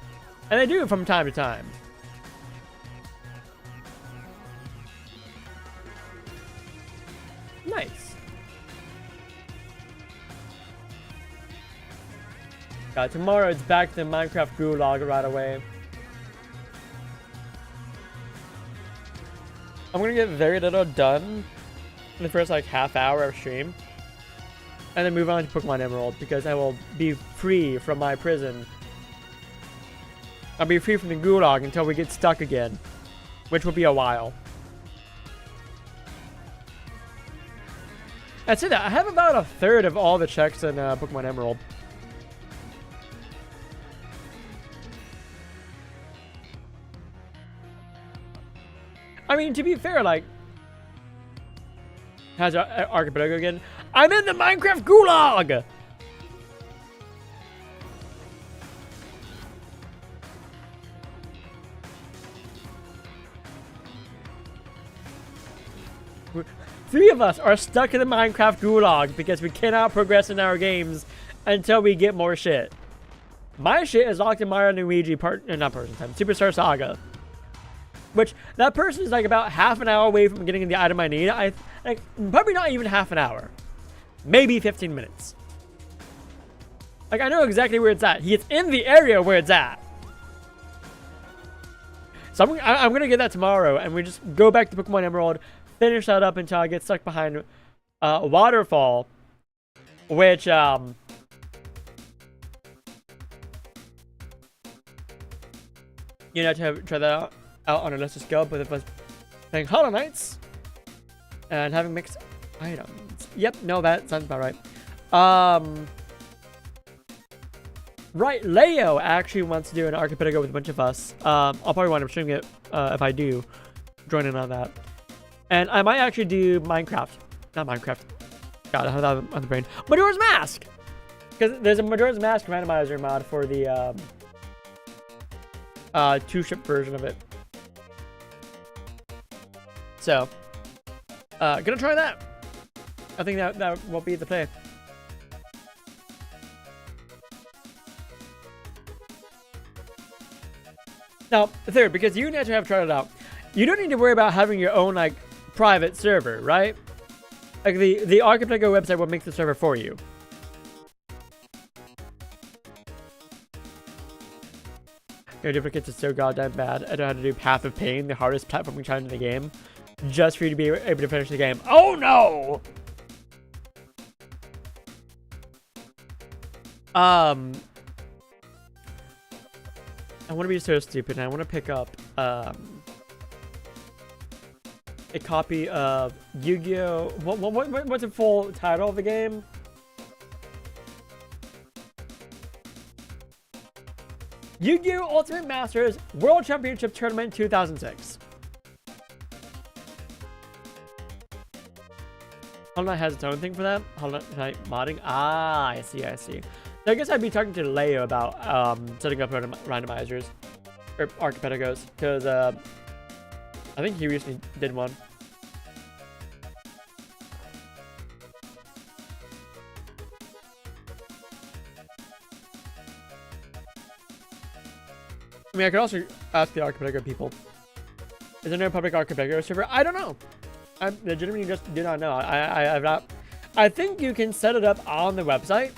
And they do from time to time. Nice. Tomorrow it's back to the Minecraft gulag right away. I'm gonna get very little done in the first like half hour of stream. And then move on to Pokemon Emerald because I will be free from my prison. I'll be free from the gulag until we get stuck again. Which will be a while. I'd say that I have about a third of all the checks in Pokemon Emerald. I mean, to be fair, like... How's Archipelago again? I'm in the Minecraft gulag! Three of us are stuck in the Minecraft gulag because we cannot progress in our games until we get more shit. My shit is locked in Mario and Luigi Superstar Saga. Which, that person is like about half an hour away from getting the item I need. Like, probably not even half an hour. Maybe 15 minutes. Like, I know exactly where it's at. He's in the area where it's at. So I'm going to get that tomorrow, and we just go back to Pokemon Emerald, finish that up until I get stuck behind Waterfall, which, you know, to try that out on a lesser scale, but if I was playing Hollow Knights and having mixed items. Yep, no, that sounds about right. Right, Leo actually wants to do an Archipelago with a bunch of us. I'll probably wind up streaming it if I do join in on that. And I might actually do Minecraft. Not Minecraft. God, I have that on the brain. Majora's Mask! Because there's a Majora's Mask randomizer mod for the two-ship version of it. So, gonna try that. I think that will be the play. Now, third, because you need to have tried it out, you don't need to worry about having your own like private server, right? Like the Archipelago website will make the server for you. Your duplicates are so goddamn bad. I don't know how to do Path of Pain, the hardest platforming challenge in the game, just for you to be able to finish the game. Oh no! I want to be so stupid, and I want to pick up a copy of Yu-Gi-Oh! What's the full title of the game? Yu-Gi-Oh! Ultimate Masters World Championship Tournament 2006. Hollow Knight has its own thing for that. Hollow Knight modding. Ah, I see. I guess I'd be talking to Leo about setting up randomizers or Archipelagos, because I think he recently did one. I mean, I could also ask the Archipelago people. Is there no public Archipelago server? I don't know. I legitimately just do not know. I've not. I think you can set it up on the website.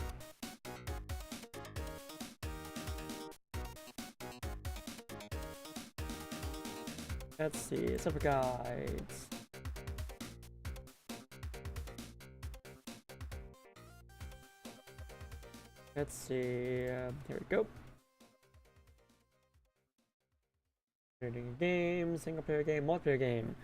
Let's see, server guides. Let's see, here we go. Creating a game, single player game, multiplayer game.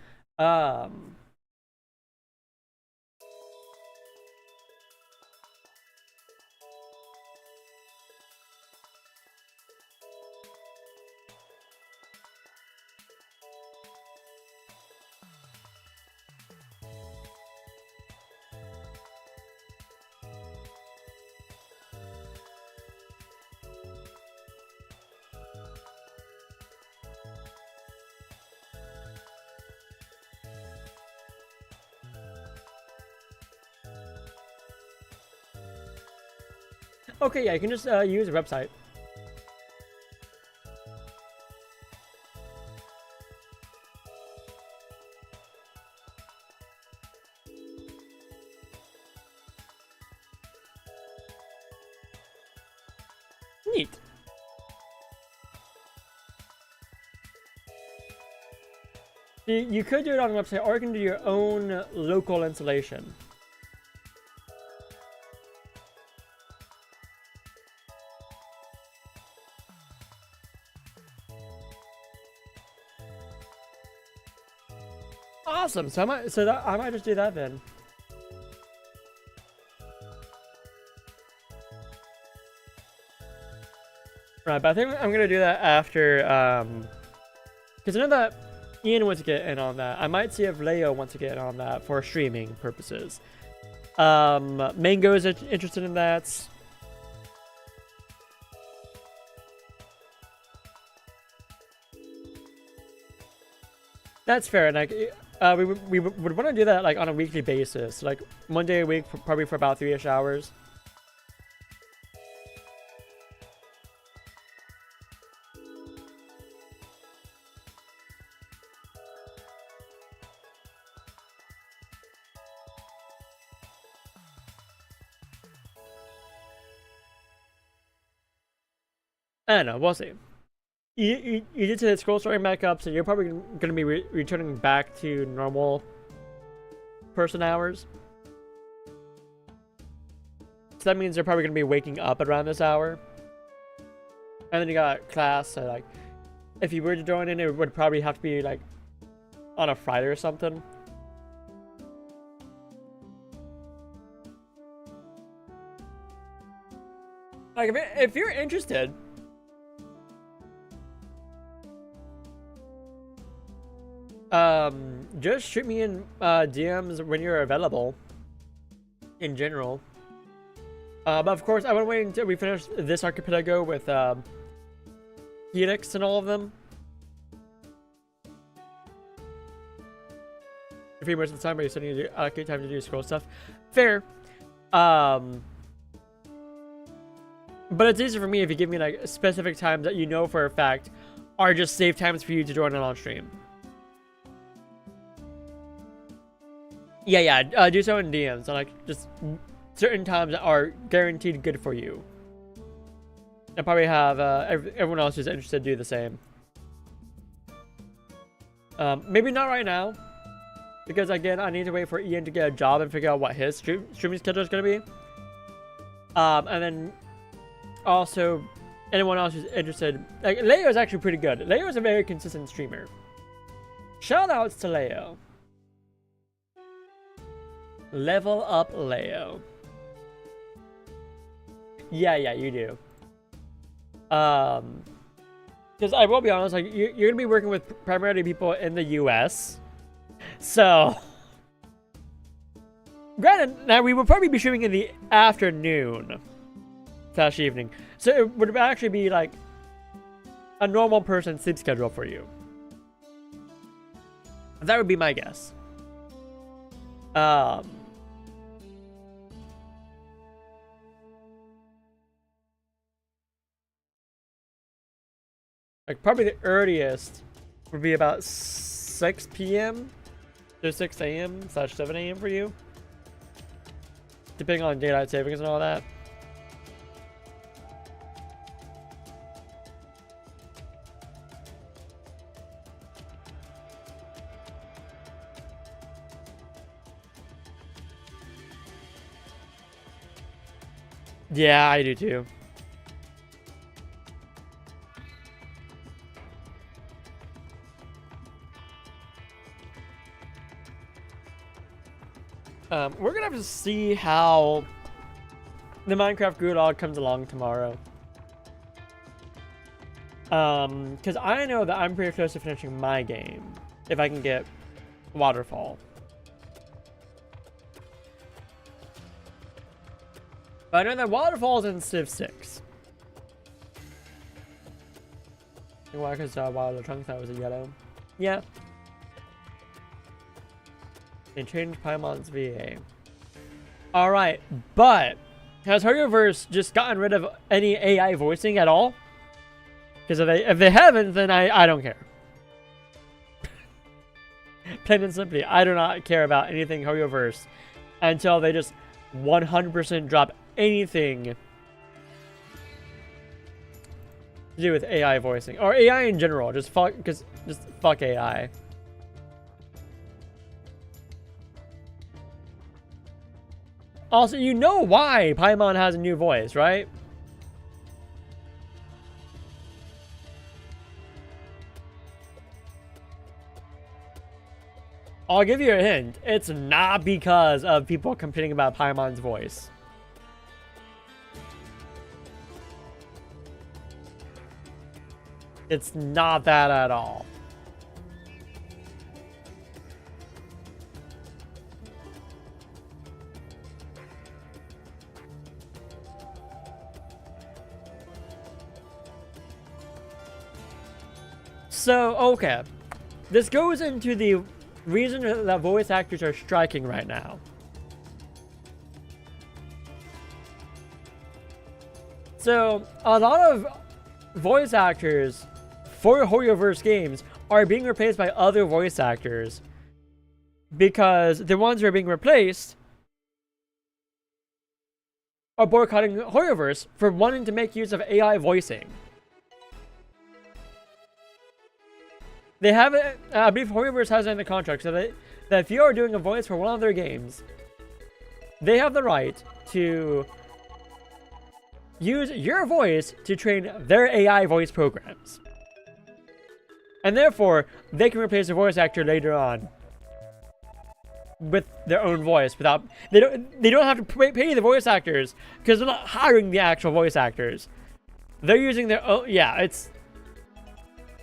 Okay, yeah, you can just use a website. Neat. You could do it on a website, or you can do your own local installation. Awesome. So I might just do that then. Right, but I think I'm gonna do that after because I know that Ian wants to get in on that. I might see if Leo wants to get in on that for streaming purposes. Mango is interested in that. That's fair, and like we would want to do that like on a weekly basis, like one day a week, probably for about 3-ish hours. I don't know, we'll see. You did say that scroll starting back up, so you're probably going to be returning back to normal person hours. So that means you're probably going to be waking up around this hour. And then you got class, so like, if you were to join in, it would probably have to be like on a Friday or something. Like, if you're interested, just shoot me in DMs when you're available. In general, but of course, I want to wait until we finish this archipelago with Helix and all of them. If you most of the time, but you still need to allocate time to do scroll stuff. Fair. But it's easier for me if you give me like specific times that you know for a fact are just safe times for you to join in on stream. Yeah, do so in DMs, so like just certain times that are guaranteed good for you. I'll probably have everyone else who's interested do the same. Maybe not right now, because again, I need to wait for Ian to get a job and figure out what his streaming schedule is going to be. And then also anyone else who's interested. Like Leo is actually pretty good. Leo is a very consistent streamer. Shout outs to Leo. Level up Leo. Yeah, you do. Because I will be honest, like you're gonna be working with primarily people in the US, so granted, now we will probably be streaming in the afternoon / evening, so it would actually be like a normal person's sleep schedule for you. That would be my guess. Like probably the earliest would be about 6 p.m. to 6 a.m. / 7 a.m. for you, depending on daylight savings and all that. Yeah, I do too. We're gonna have to see how the Minecraft Gulag comes along tomorrow. Because I know that I'm pretty close to finishing my game, if I can get Waterfall. But I know that Waterfall is in Civ 6. Why? Because while the trunk that was a yellow. Yeah. They changed Paimon's VA. Alright, but has Horrorverse just gotten rid of any AI voicing at all? Because if they haven't, then I don't care. Plain and simply, I do not care about anything Horrorverse until they just 100% drop anything to do with AI voicing or AI in general. Just fuck AI. Also, you know why Paimon has a new voice, right? I'll give you a hint. It's not because of people complaining about Paimon's voice. It's not that at all. So, okay. This goes into the reason that voice actors are striking right now. So, a lot of voice actors for Hoyoverse games are being replaced by other voice actors because the ones who are being replaced are boycotting Hoyoverse for wanting to make use of AI voicing. They have it, I believe Hoyoverse has it in the contract, so that if you are doing a voice for one of their games, they have the right to use your voice to train their AI voice programs. And therefore, they can replace the voice actor later on with their own voice without they don't have to pay the voice actors because they're not hiring the actual voice actors. They're using their own. Yeah,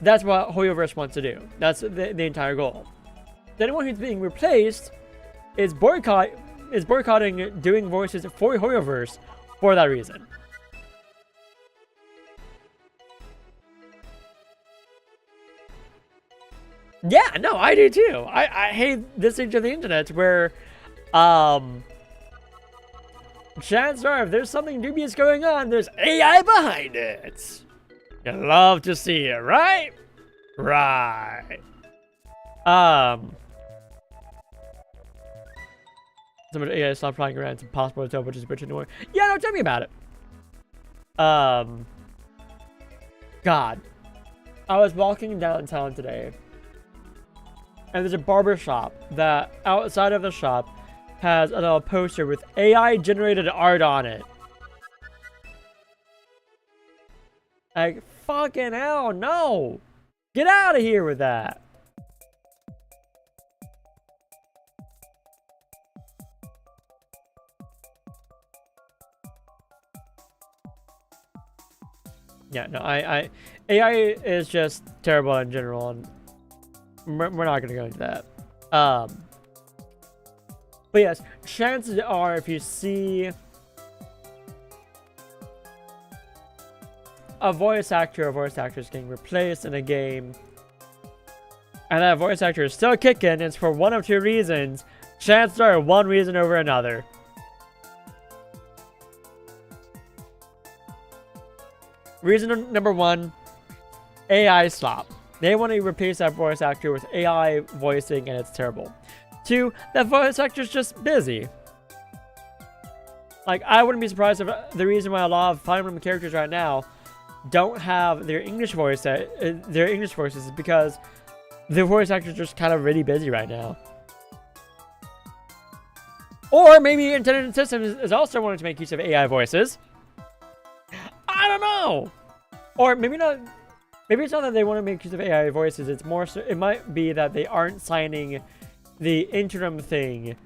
that's what Hoyoverse wants to do. That's the entire goal. Anyone who's being replaced is boycotting doing voices for Hoyoverse for that reason. Yeah, no, I do too. I hate this age of the internet where, chances are if there's something dubious going on, there's AI behind it. You love to see it, right? Right. So much AI stop flying around, it's impossible to tell which is which anymore. Yeah, no, tell me about it. God. I was walking downtown today, and there's a barber shop that outside of the shop has a little poster with AI generated art on it. Like, fucking hell, no! Get out of here with that! Yeah, no, AI is just terrible in general, and we're not gonna go into that. But yes, chances are if you see a voice actor or voice actress getting replaced in a game, and that voice actor is still kicking, it's for one of two reasons. Chances are one reason over another. Reason number one, AI slop. They want to replace that voice actor with AI voicing, and it's terrible. Two, that voice actor's just busy. Like, I wouldn't be surprised if the reason why a lot of Fire Emblem characters right now don't have their English voices is because their voice actors are just kind of really busy right now. Or maybe Intelligent Systems is also wanting to make use of AI voices. I don't know. Or maybe not. Maybe it's not that they want to make use of AI voices. It's more so, it might be that they aren't signing the interim thing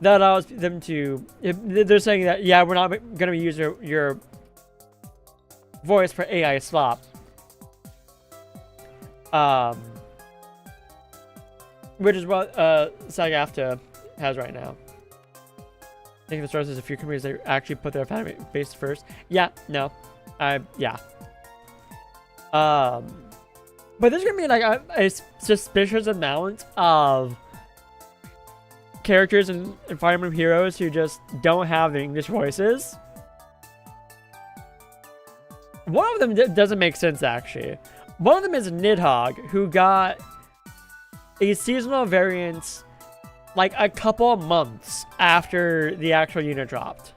that allows them to. They're saying that, yeah, we're not going to use your voice for AI slop. Which is what SAG-AFTRA has right now. I think the source is a few companies that actually put their fan base first. Yeah, no. Yeah. But there's gonna be like a suspicious amount of characters in Fire Emblem Heroes who just don't have their English voices. One of them doesn't make sense, actually. One of them is Nidhogg, who got a seasonal variant like a couple of months after the actual unit dropped.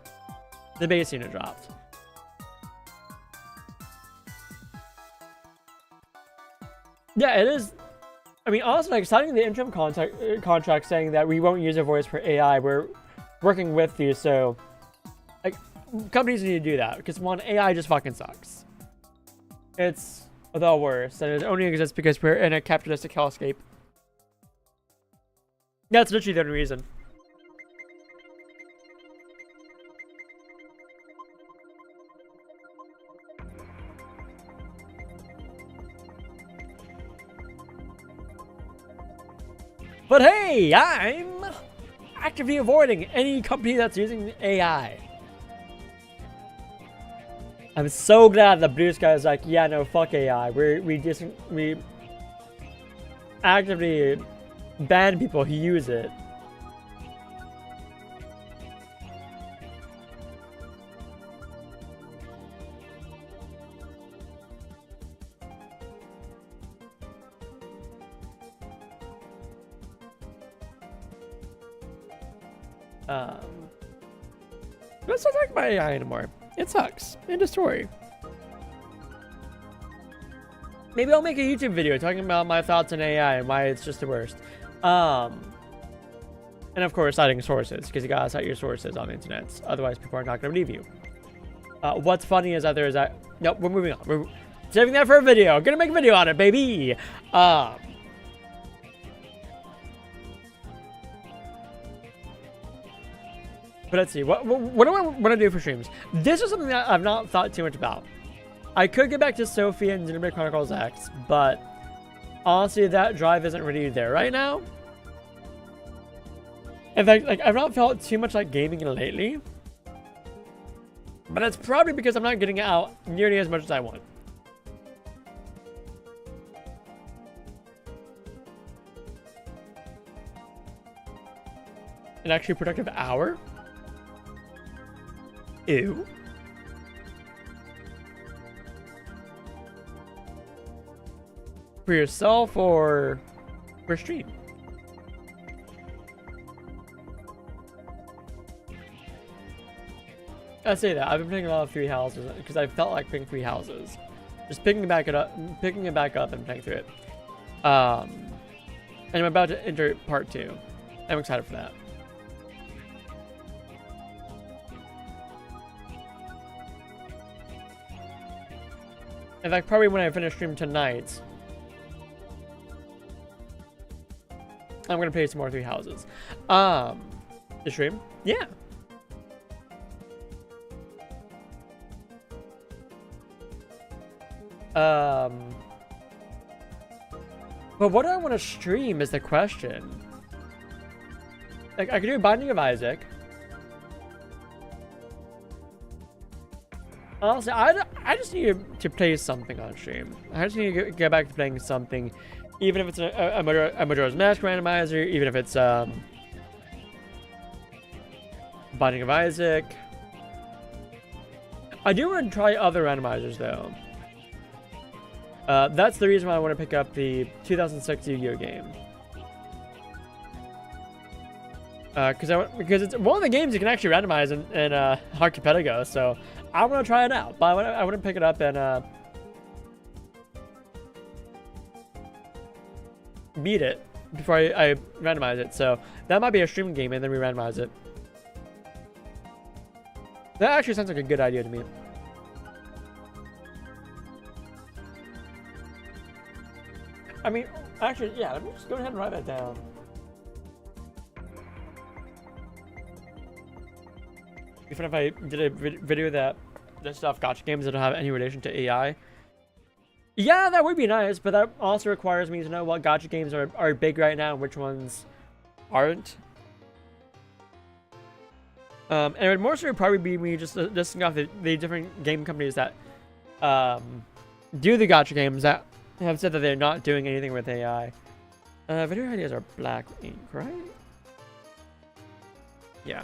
The base unit dropped. Yeah, it is. I mean, honestly, like signing the interim contract saying that we won't use a voice for AI, we're working with you, so like companies need to do that because one, AI just fucking sucks. It's the worst, and it only exists because we're in a capitalistic hellscape. That's literally the only reason. But hey, I'm actively avoiding any company that's using AI. I'm so glad that Bluesky is like, yeah, no, fuck AI. We actively ban people who use it. Let's not talk about AI anymore. It sucks. End of story. Maybe I'll make a YouTube video talking about my thoughts on AI and why it's just the worst. And of course, citing sources, because you gotta cite your sources on the internet. Otherwise, people are not gonna believe you. What's funny is that there is that. Nope, we're moving on. We're saving that for a video. Gonna make a video on it, baby. But let's see. What do I want to do for streams? This is something that I've not thought too much about. I could get back to Sophia and Xenoblade Chronicles X, but honestly, that drive isn't really there right now. In fact, like I've not felt too much like gaming lately. But it's probably because I'm not getting it out nearly as much as I want. An actually productive hour? Ew. For yourself or for stream? I say that I've been playing a lot of 3 houses because I felt like playing 3 houses. Just picking it back up and playing through it. And I'm about to enter part 2. I'm excited for that. In fact, probably when I finish stream tonight, I'm gonna play some more 3 houses. The stream? Yeah. But what do I want to stream is the question. Like, I could do Binding of Isaac. Honestly, I just need to play something on stream. I just need to get back to playing something. Even if it's a Majora's Mask randomizer, even if it's Binding of Isaac. I do want to try other randomizers though. That's the reason why I want to pick up the 2006 Yu-Gi-Oh game. Because it's one of the games you can actually randomize in Archipelago, so I want to try it out. But I want to pick it up and beat it before I randomize it. So that might be a streaming game, and then we randomize it. That actually sounds like a good idea to me. I mean, actually, yeah, let me just go ahead and write that down. Even if I did a video that lists off gacha games that don't have any relation to AI. Yeah, that would be nice, but that also requires me to know what gacha games are big right now and which ones aren't. And it would more so probably be me just listing off the different game companies that do the gacha games that have said that they're not doing anything with AI. Video ideas are black ink, right? Yeah.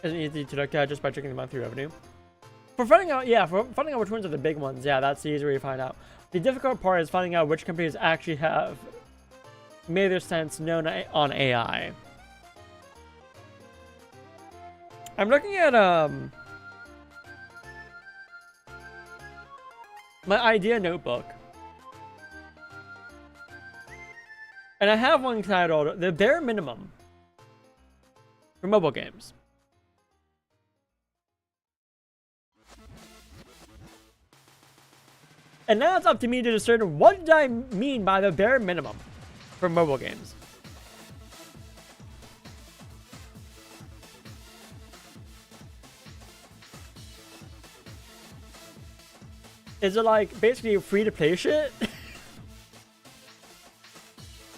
isn't easy to look at just by checking the monthly revenue. For finding out, yeah, for finding out which ones are the big ones, yeah, that's the easy way to find out. The difficult part is finding out which companies actually have made their sense known on AI. I'm looking at my idea notebook, and I have one titled "The Bare Minimum" for mobile games. And now it's up to me to discern what do I mean by the bare minimum for mobile games. Is it like basically free to play shit?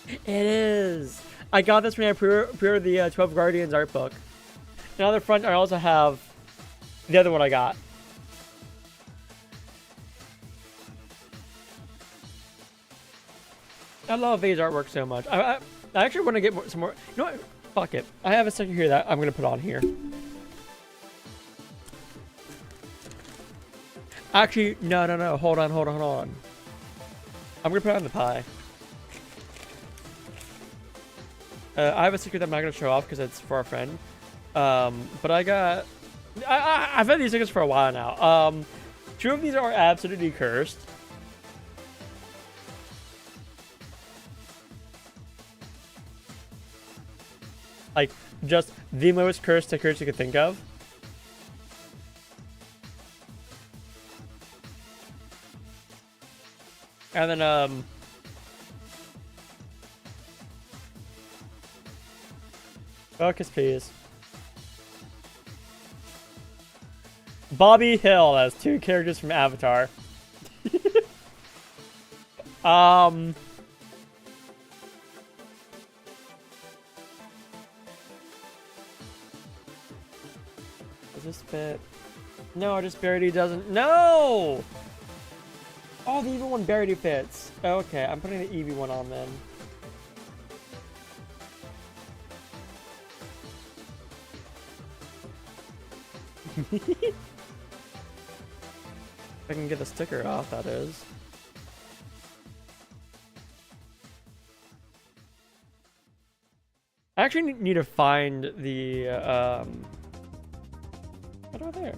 It is. I got this when I pre-ordered the 12 Guardians art book. And on the front I also have the other one I got. I love Vay's artwork so much. I actually want to get some more. You know what? Fuck it. I have a sticker here that I'm going to put on here. Actually, no. Hold on. I'm going to put it on the pie. I have a sticker that I'm not going to show off because it's for a friend. But I've had these stickers for a while now. 2 of these are absolutely cursed. Like, just the most cursed stickers you could think of. And then, focus, please. Bobby Hill as 2 characters from Avatar. This fit? No, it just barely doesn't. No! Oh, the evil one barely fits. Okay, I'm putting the Eevee one on then. If I can get the sticker off, that is. I actually need to find the, what are there?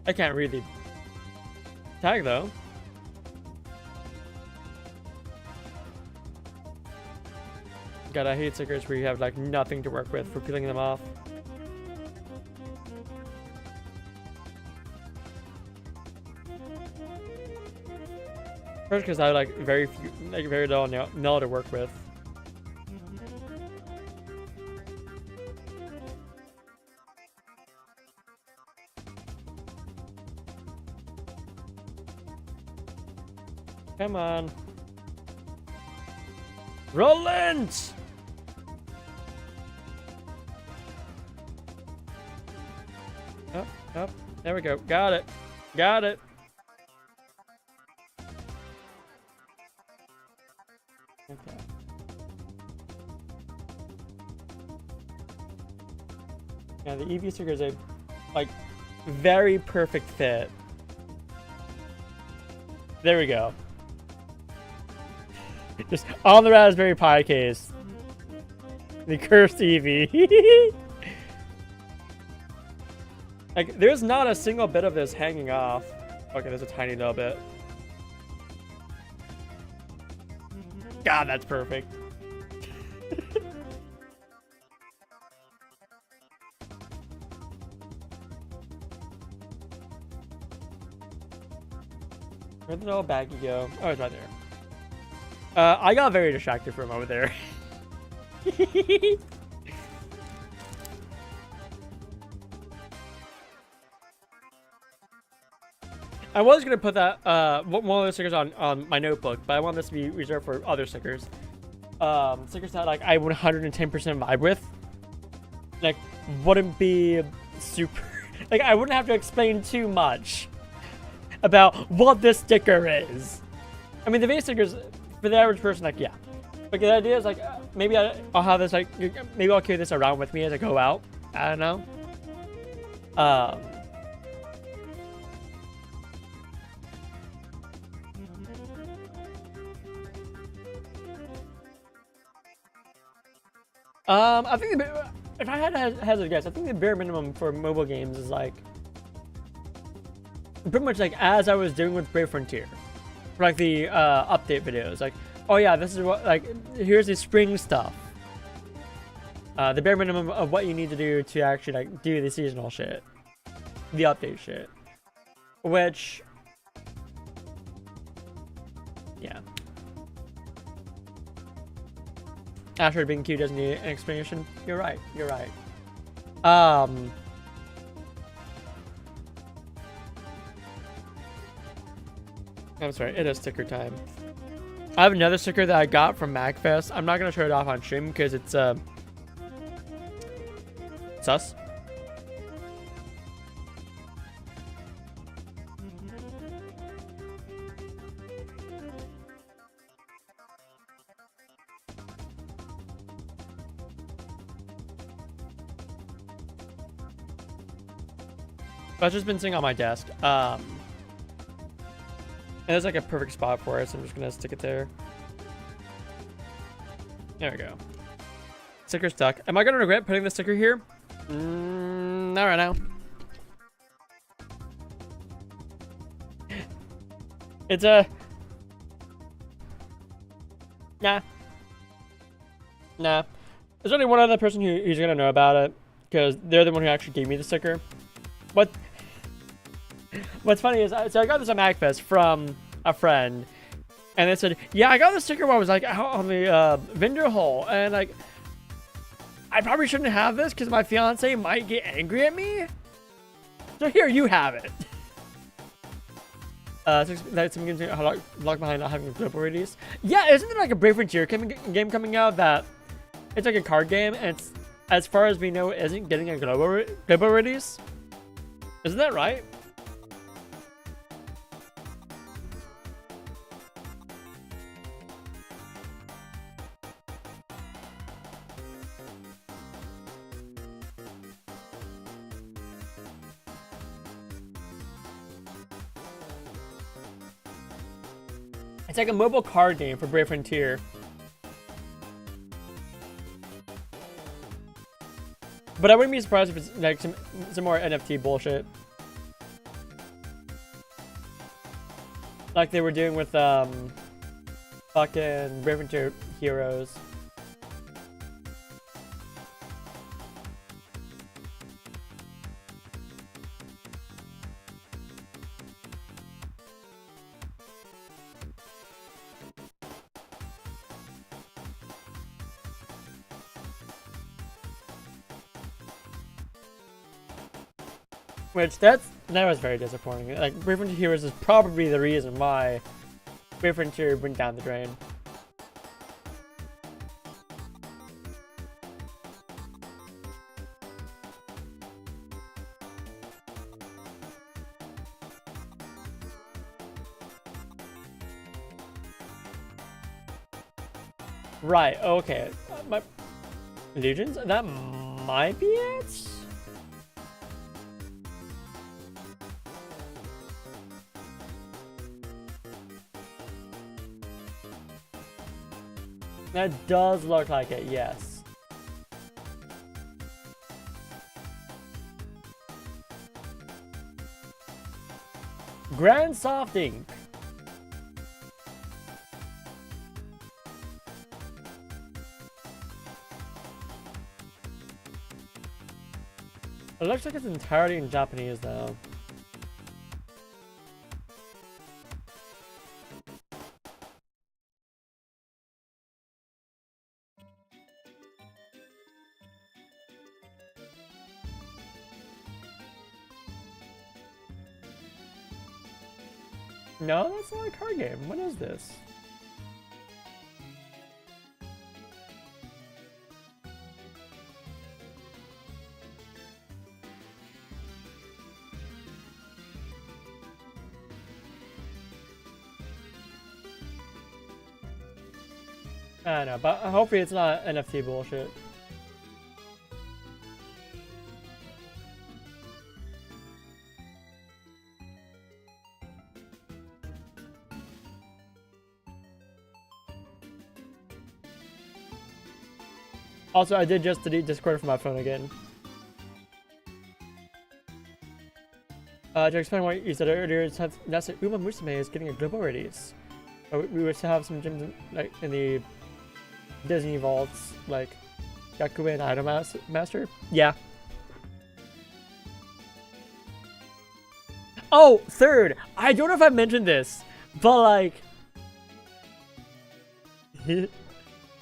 I can't read the tag though. God, I hate stickers where you have like nothing to work with for peeling them off. First, because I like very little nail to work with. Come on. Roland! Up. There we go. Got it. Got it. Okay. Yeah, the Eevee sticker is a, like, very perfect fit. There we go. Just on the Raspberry Pi case. The cursed Eevee. Like, there's not a single bit of this hanging off. Okay, there's a tiny little bit. God, that's perfect. Where'd the little baggie go? Oh, it's right there. I got very distracted for a moment there. I was gonna put that one of the stickers on my notebook, but I want this to be reserved for other stickers. Stickers that like I 110% vibe with. Like wouldn't be super. Like I wouldn't have to explain too much about what this sticker is. I mean, the base stickers for the average person, like yeah, Like the idea is like maybe I'll have this like maybe I'll carry this around with me as I go out. I don't know. I think if I had to hazard a guess, I think the bare minimum for mobile games is like pretty much like as I was doing with Brave Frontier, for like the update videos. Like, oh yeah, this is what like here's the spring stuff. The bare minimum of what you need to do to actually like do the seasonal shit, the update shit, which yeah. After being cute doesn't need an explanation. You're right. You're right. I'm sorry. It is sticker time. I have another sticker that I got from MagFest. I'm not gonna show it off on stream because it's sus. That's just been sitting on my desk. And there's like a perfect spot for it, so I'm just gonna stick it there. There we go. Sticker stuck. Am I gonna regret putting the sticker here? Not right now. It's a... Nah. Nah. There's only one other person who's gonna know about it, because they're the one who actually gave me the sticker. But what's funny is, so I got this at MagFest from a friend, and they said, yeah, I got the sticker while I was like out on the vendor hall, and like, I probably shouldn't have this because my fiance might get angry at me. So here, you have it. That's some games locked behind not having a global release. Yeah, isn't there like a Brave Frontier game coming out that it's like a card game, and it's, as far as we know, isn't getting a global release? Isn't that right? It's like a mobile card game for Brave Frontier. But I wouldn't be surprised if it's like some more NFT bullshit. Like they were doing with fucking Brave Frontier Heroes. Which that was very disappointing. Like Brave Frontier Heroes is probably the reason why Brave Frontier went down the drain. Right. Okay. My Legions. That might be it. That does look like it, yes. Grand Soft Ink. It looks like it's entirely in Japanese though. No, that's not a card game. What is this? I don't know, but hopefully it's not NFT bullshit. Also, I did just delete Discord from my phone again. To explain what you said earlier, that's that Uma Musume is getting a global release. We would still have some gyms in, like in the Disney vaults, like Yakuza and Idol Master. Yeah. Oh, third, I don't know if I mentioned this, but like,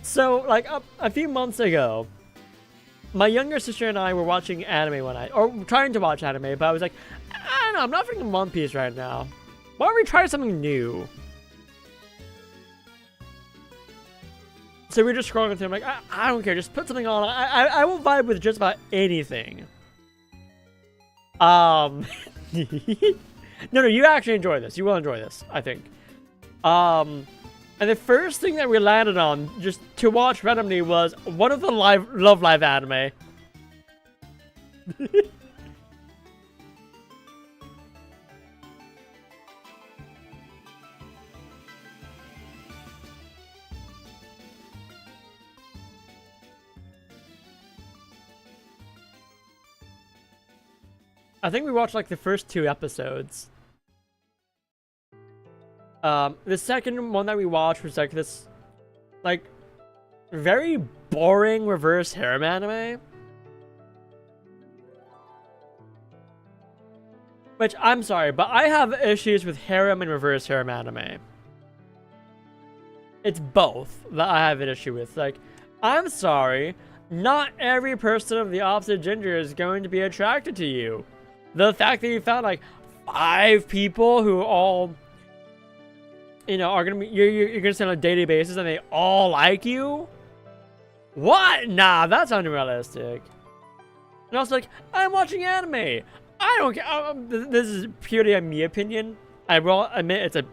so like a few months ago, my younger sister and I were watching anime one night, or trying to watch anime, but I was like, I don't know, I'm not freaking One Piece right now. Why don't we try something new? So we're just scrolling through. I'm like, I don't care. Just put something on. I will vibe with just about anything. No, you actually enjoy this. You will enjoy this, I think. And the first thing that we landed on, just to watch randomly, was one of the Love Live anime. I think we watched like the first 2 episodes. The second one that we watched was like this, like, very boring reverse harem anime. Which, I'm sorry, but I have issues with harem and reverse harem anime. It's both that I have an issue with. Like, I'm sorry, not every person of the opposite gender is going to be attracted to you. The fact that you found like 5 people who all, you know, are gonna be you're gonna send on a daily basis and they all like you? What? Nah, that's unrealistic. And also, like, I'm watching anime. I don't care. This is purely a me opinion. I will admit it's a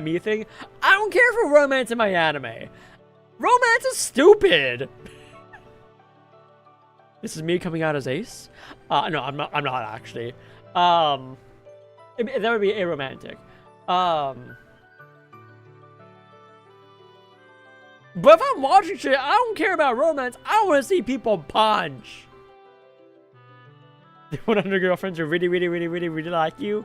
me thing. I don't care for romance in my anime. Romance is stupid. This is me coming out as ace? No, I'm not actually. That would be aromantic. But if I'm watching shit, I don't care about romance. I want to see people punch. The 100 girlfriends who really like you.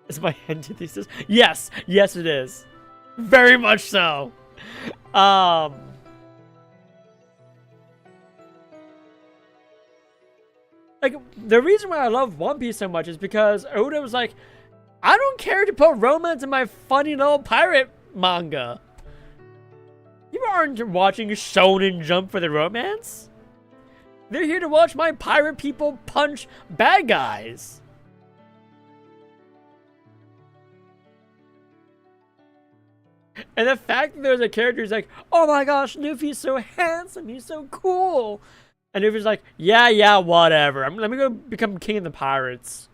Is my antithesis? Yes, yes it is. Very much so. Like, the reason why I love One Piece so much is because Oda was like, I don't care to put romance in my funny little pirate manga. You aren't watching Shonen Jump for the romance. They're here to watch my pirate people punch bad guys. And the fact that there's a character who's like, oh my gosh, Luffy's so handsome, he's so cool. And Luffy's like, yeah, whatever. Let me go become king of the pirates.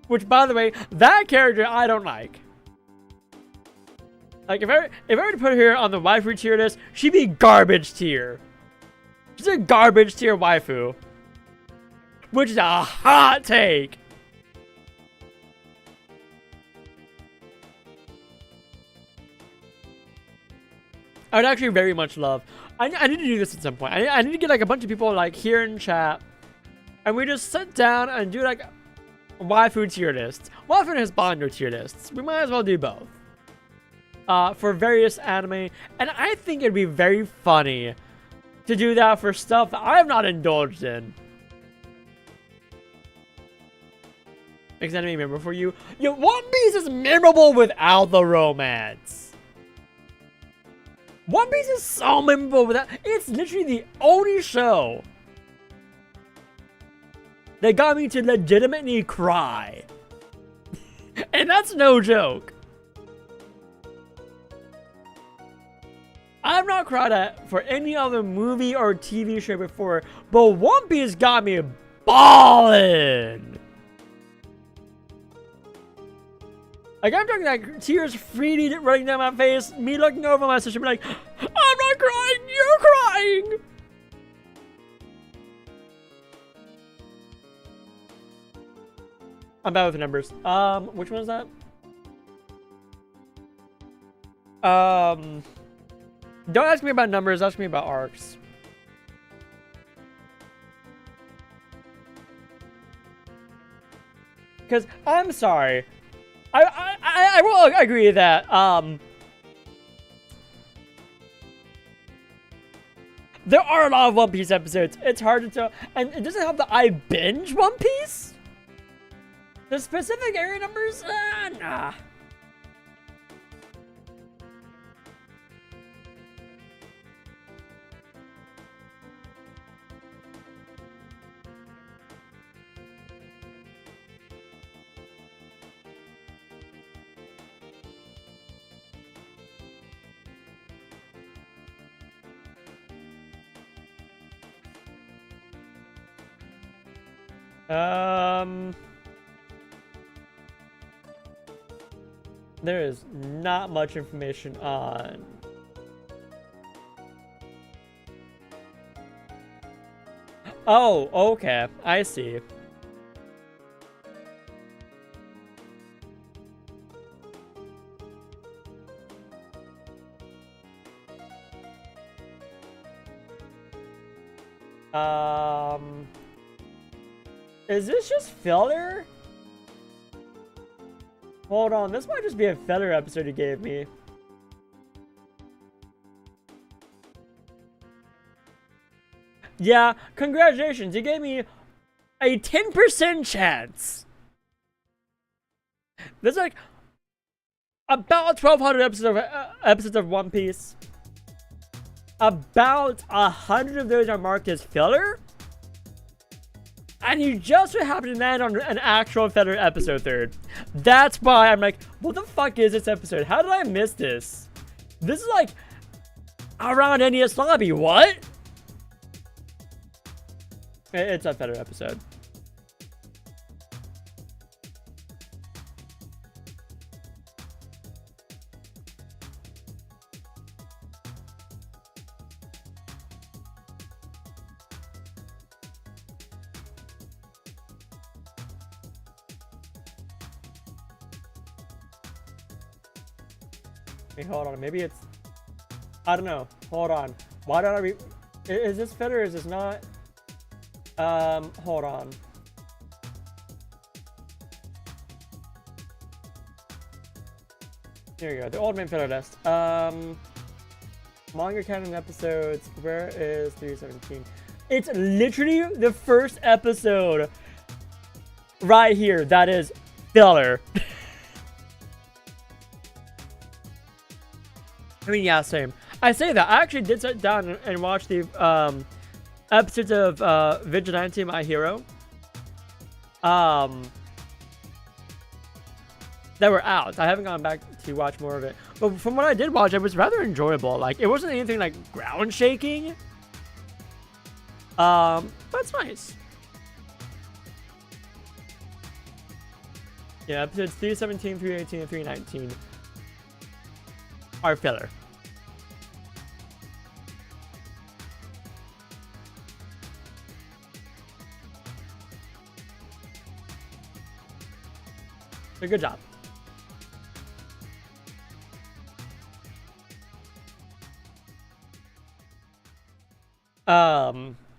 Which, by the way, that character I don't like. Like, if I were to put her on the waifu tier list, she'd be garbage tier. She's a garbage tier waifu. Which is a hot take. I would actually very much love. I need to do this at some point. I need to get like a bunch of people like here in chat, and we just sit down and do like waifu tier lists. Waifu has Bondo tier lists. We might as well do both. For various anime, and I think it'd be very funny to do that for stuff that I have not indulged in. Makes anime memorable for you? Yo, One Piece is memorable without the romance. One Piece is so memorable without. It's literally the only show that got me to legitimately cry. And that's no joke. I've not cried at for any other movie or TV show before, but One Piece got me ballin'. Like, I'm talking like tears freely running down my face, me looking over my sister, be like, I'm not crying, you're crying! I'm bad with the numbers. Which one is that? Don't ask me about numbers, ask me about arcs. Because, I'm sorry. I will agree that, there are a lot of One Piece episodes. It's hard to tell. And it doesn't help that I binge One Piece. The specific area numbers? Nah. There is not much information on. Oh, okay. I see. Is this just filler? Hold on, this might just be a filler episode you gave me. Yeah, congratulations, you gave me a 10% chance. There's like about 1,200 episodes of One Piece. About 100 of those are marked as filler. And you just so happen to land on an actual filler episode third. That's why I'm like, what the fuck is this episode? How did I miss this? This is like around NES Lobby. What? It's a filler episode. Wait, hold on. Maybe it's... I don't know. Hold on. Why don't I re... Is this filler or is this not? Hold on. Here we go. The old main filler list. Manga canon episodes. Where is 317? It's literally the first episode right here. That is filler. I mean, yeah, same. I say that. I actually did sit down and watch the episodes of Vigilante My Hero that were out. I haven't gone back to watch more of it. But from what I did watch, it was rather enjoyable. Like, it wasn't anything like ground shaking. But it's nice. Yeah, episodes 317, 318, and 319 are filler. So good job.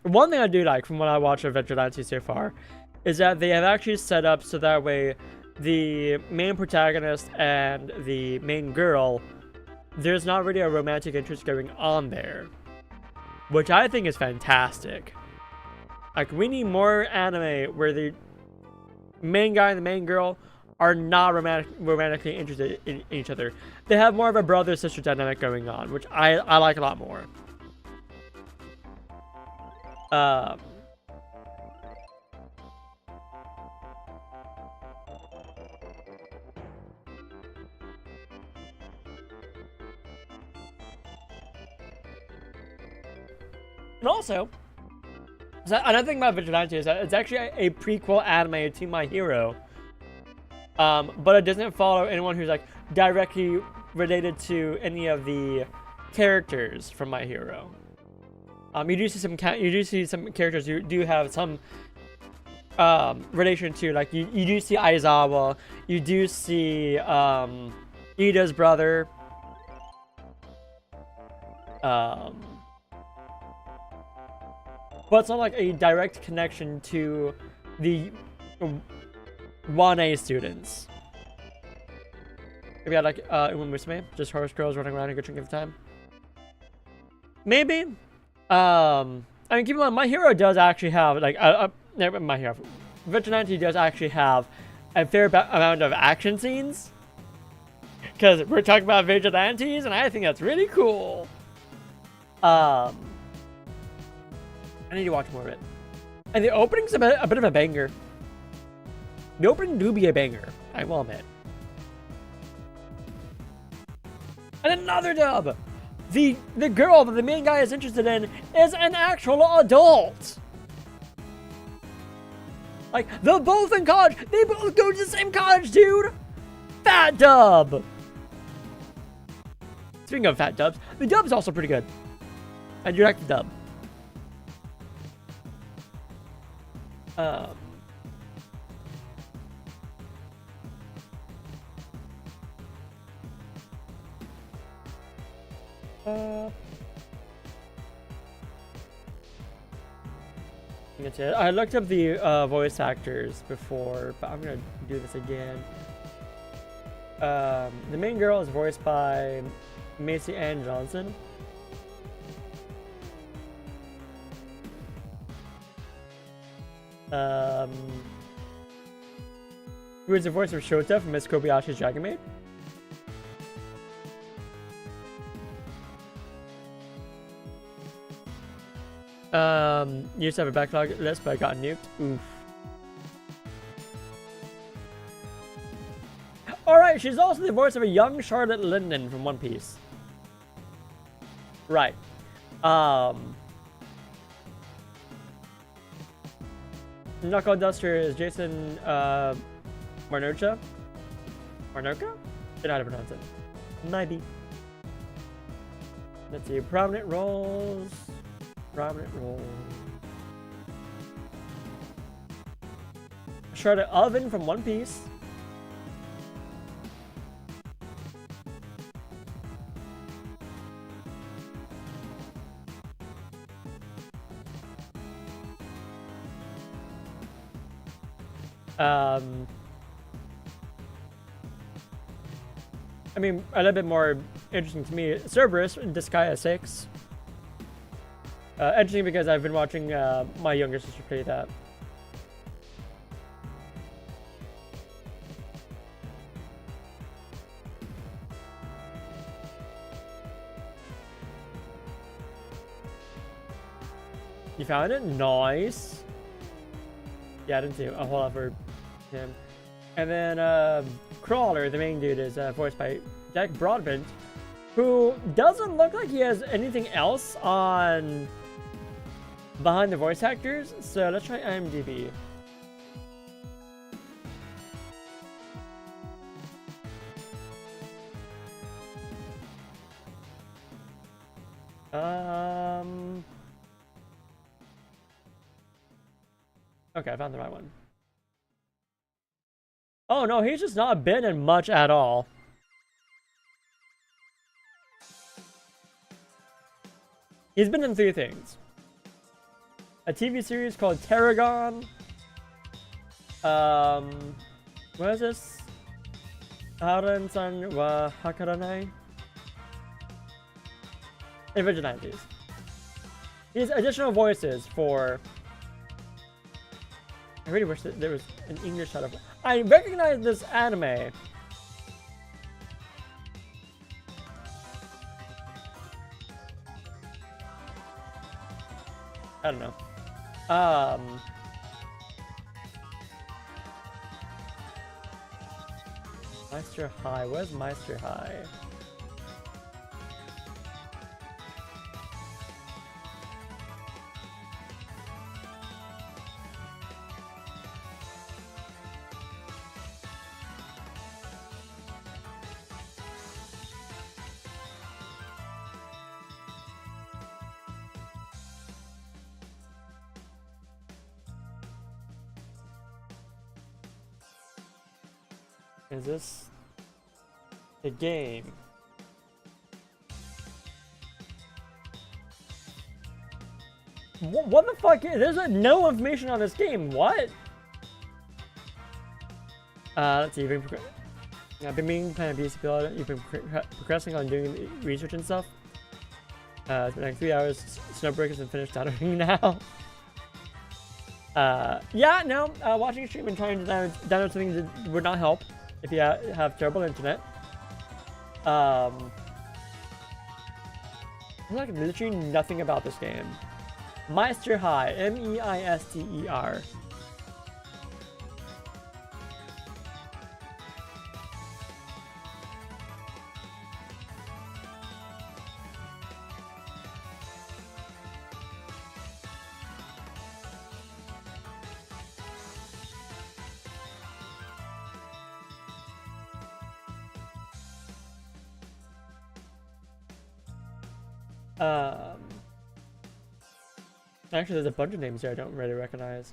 One thing I do like from what I watched of Vigilante so far is that they have actually set up so that way the main protagonist and the main girl, there's not really a romantic interest going on there, which I think is fantastic. Like, we need more anime where the main guy and the main girl are not romantically interested in each other. They have more of a brother-sister dynamic going on, which I like a lot more. And also, another thing about Vigilante is that it's actually a prequel anime to My Hero. But it doesn't follow anyone who's like directly related to any of the characters from My Hero. You do see some characters who do have some relation to, like you do see Aizawa, you do see Ida's brother. But it's not like a direct connection to the 1A students. Maybe I like Uma Musume, just horse girls running around and good chunk of the time. Maybe. I mean, keep in mind, My Hero does actually have like My Hero, Vigilante does actually have a fair amount of action scenes. Because we're talking about vigilantes, and I think that's really cool. I need to watch more of it. And the opening's a bit of a banger. The opening do be a banger, I will admit. And another dub! The girl that the main guy is interested in is an actual adult! Like, they're both in college! They both go to the same college, dude! Fat dub! Speaking of fat dubs, the dub's also pretty good. I do like the dub. That's it. I looked up the voice actors before, but I'm gonna do this again. The main girl is voiced by Macy Ann Johnson. Who is the voice of Shota from Miss Kobayashi's Dragon Maid? Used to have a backlog list, but I got nuked. Oof. Alright, she's also the voice of a young Charlotte Linden from One Piece. Right. Knuckle Duster is Jason Marnocha? Marnocha? I don't know how to pronounce it. Maybe. Let's see. Prominent roles. Prominent roles. Charlotte Oven from One Piece. I mean, a little bit more interesting to me, Cerberus in Disgaea 6. Interesting because I've been watching my younger sister play that. You found it? Nice. Yeah, I didn't see a whole lot for him. And then Crawler, the main dude, is voiced by Jack Broadbent, who doesn't look like he has anything else on behind the voice actors. So let's try IMDb. Okay, I found the right one. Oh no, he's just not been in much at all. He's been in 3 things. A TV series called Tarragon. What is this? Haran-san wa Hakaranai? And Vigilantes. These additional voices for... I really wish that there was an English title. I recognize this anime. I don't know. Meister High. Where's Meister High? Is this a game? What the fuck? There's no information on this game. What? Let's see. I've been meaning to plan a PC build. You've been progressing on doing research and stuff. It's been like 3 hours. Snowbreak has been finished downloading now. Yeah, no. Watching a stream and trying to download something would not help if you have terrible internet. I like literally nothing about this game. Meister High, M-E-I-S-T-E-R. Actually, there's a bunch of names here I don't really recognize.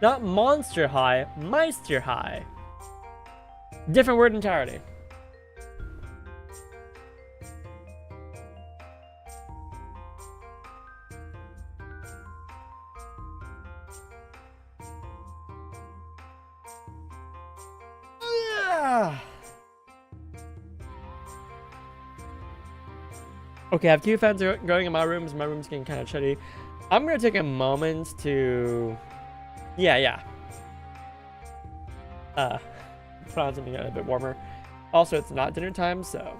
Not Monster High, Meister High. Different word entirely. Okay, I have 2 fans going in my rooms. My room's getting kind of chilly. I'm gonna take a moment to, yeah. Put on something a bit warmer. Also, it's not dinner time, so.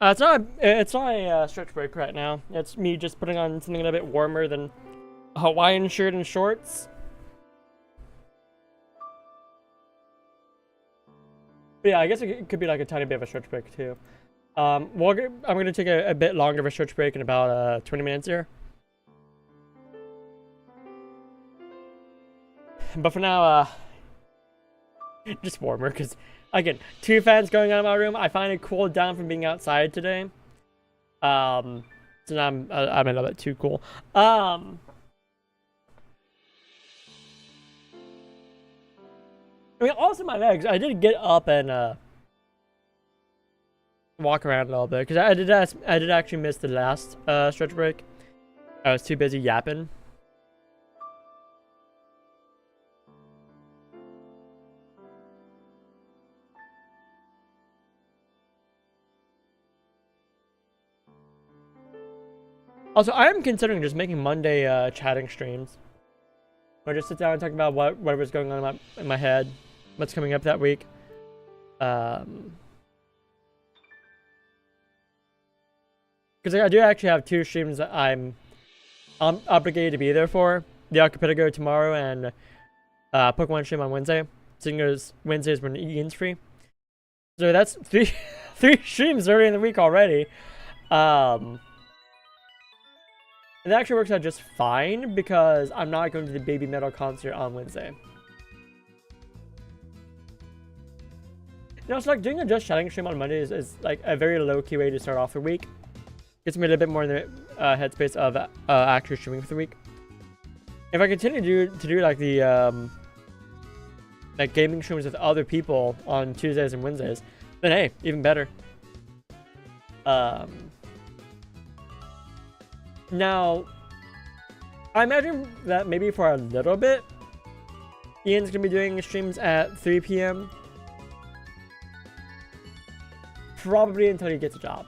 It's not a stretch break right now. It's me just putting on something a bit warmer than a Hawaiian shirt and shorts. But yeah, I guess it could be like a tiny bit of a stretch break too. I'm gonna take a bit longer of a stretch break in about 20 minutes here. But for now, just warmer because. Again, 2 fans going on in my room. I find it cooled down from being outside today. So now I'm a little bit too cool. I mean, also my legs. I did get up and walk around a little bit because I did actually miss the last stretch break. I was too busy yapping. Also, I am considering just making Monday chatting streams. Or just sit down and talk about whatever's going on in my head, what's coming up that week. Because I do actually have 2 streams that I'm obligated to be there for. The Archipelago tomorrow and Pokemon stream on Wednesday. Seeing as Wednesdays when Ian's free. So that's 3 streams early in the week already. It actually works out just fine because I'm not going to the Baby Metal concert on Wednesday. You know, it's like doing a just chatting stream on Monday is like a very low-key way to start off the week. Gets me a little bit more in the headspace of actually streaming for the week. If I continue to do like the like gaming streams with other people on Tuesdays and Wednesdays, then hey, even better. Now, I imagine that maybe for a little bit, Ian's gonna be doing streams at 3 p.m. Probably until he gets a job.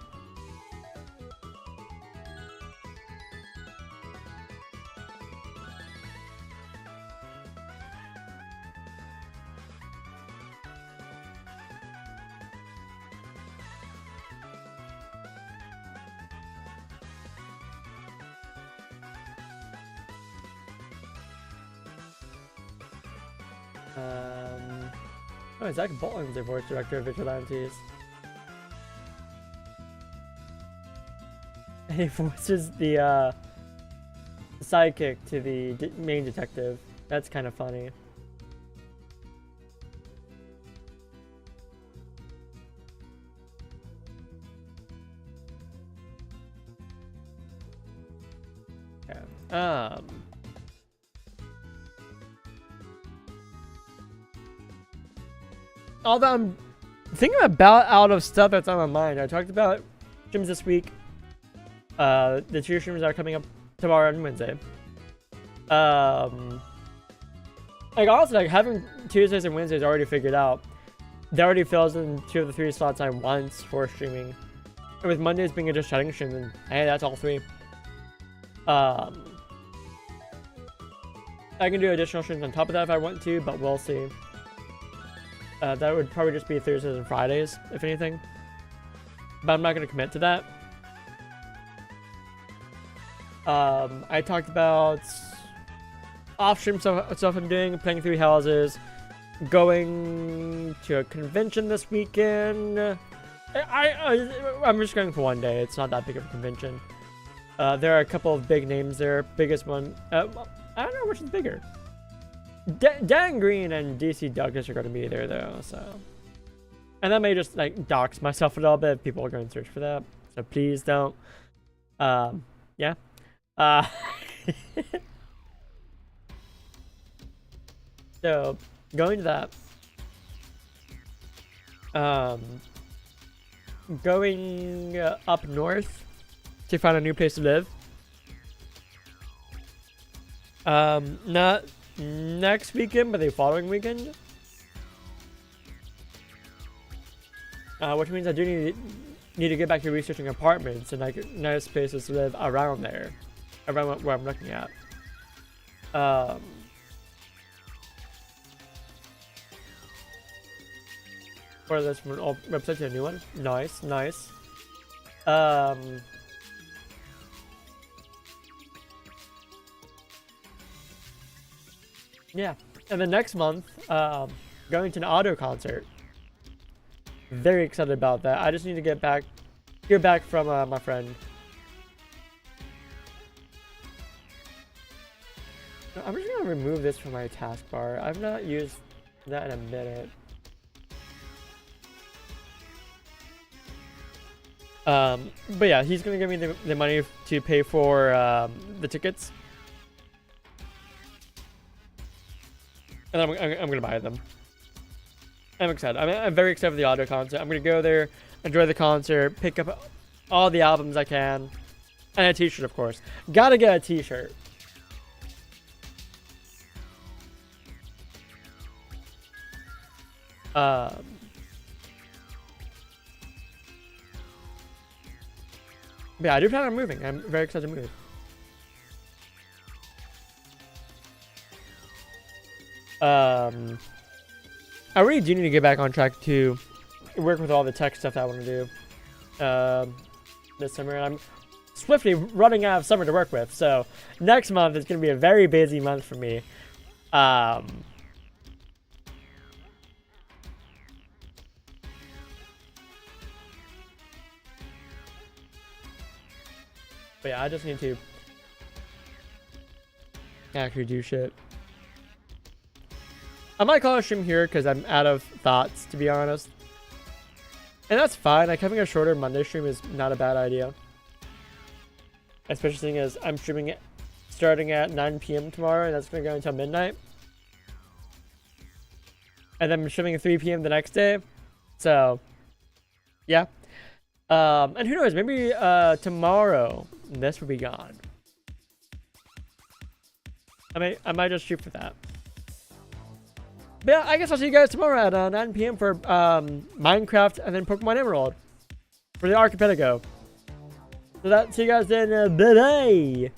Oh, Zach Bolton's the voice director of Vigilantes. He voices the sidekick to the main detective. That's kind of funny. Okay. Although I'm thinking about out of stuff that's on my mind. I talked about streams this week. The 2 streams that are coming up tomorrow and Wednesday. Like honestly, like having Tuesdays and Wednesdays already figured out. That already fills in 2 of the 3 slots I want for streaming. And with Mondays being a just chatting stream, then hey, that's all 3. I can do additional streams on top of that if I want to, but we'll see. That would probably just be Thursdays and Fridays, if anything. But I'm not going to commit to that. I talked about off-stream stuff I'm doing, playing 3 houses, going to a convention this weekend. I'm just going for one day. It's not that big of a convention. There are a couple of big names there. Biggest one, I don't know which is bigger. Dan Green and DC Douglas are going to be there though, so. And that may just like dox myself a little bit if people are going to search for that. So please don't. Yeah. So going to that. Going up north to find a new place to live. Not next weekend, but the following weekend. Which means I do need to get back to researching apartments and like nice places to live around there, around where I'm looking at. Or this from an old website to a new one. Nice, nice. Yeah, and then next month, going to an auto concert. Very excited about that. I just need to hear back from my friend. I'm just gonna remove this from my taskbar. I've not used that in a minute. But yeah, he's gonna give me the money to pay for the tickets. And I'm gonna buy them. I'm excited. I'm very excited for the auto concert. I'm gonna go there, enjoy the concert, pick up all the albums I can, and a t-shirt, of course. Gotta get a t-shirt. Yeah, I do plan on moving. I'm very excited to move. I really do need to get back on track to work with all the tech stuff that I want to do this summer. And I'm swiftly running out of summer to work with. So next month is going to be a very busy month for me. But yeah, I just need to actually do shit. I might call a stream here because I'm out of thoughts, to be honest. And that's fine. Like, having a shorter Monday stream is not a bad idea. Especially seeing as I'm streaming it starting at 9 p.m. tomorrow, and that's going to go until midnight. And then I'm streaming at 3 p.m. the next day. So, yeah. And who knows, maybe tomorrow this will be gone. I might just shoot for that. But yeah, I guess I'll see you guys tomorrow at 9 p.m. for Minecraft and then Pokemon Emerald for the Archipelago. So that, see you guys then. Bye bye.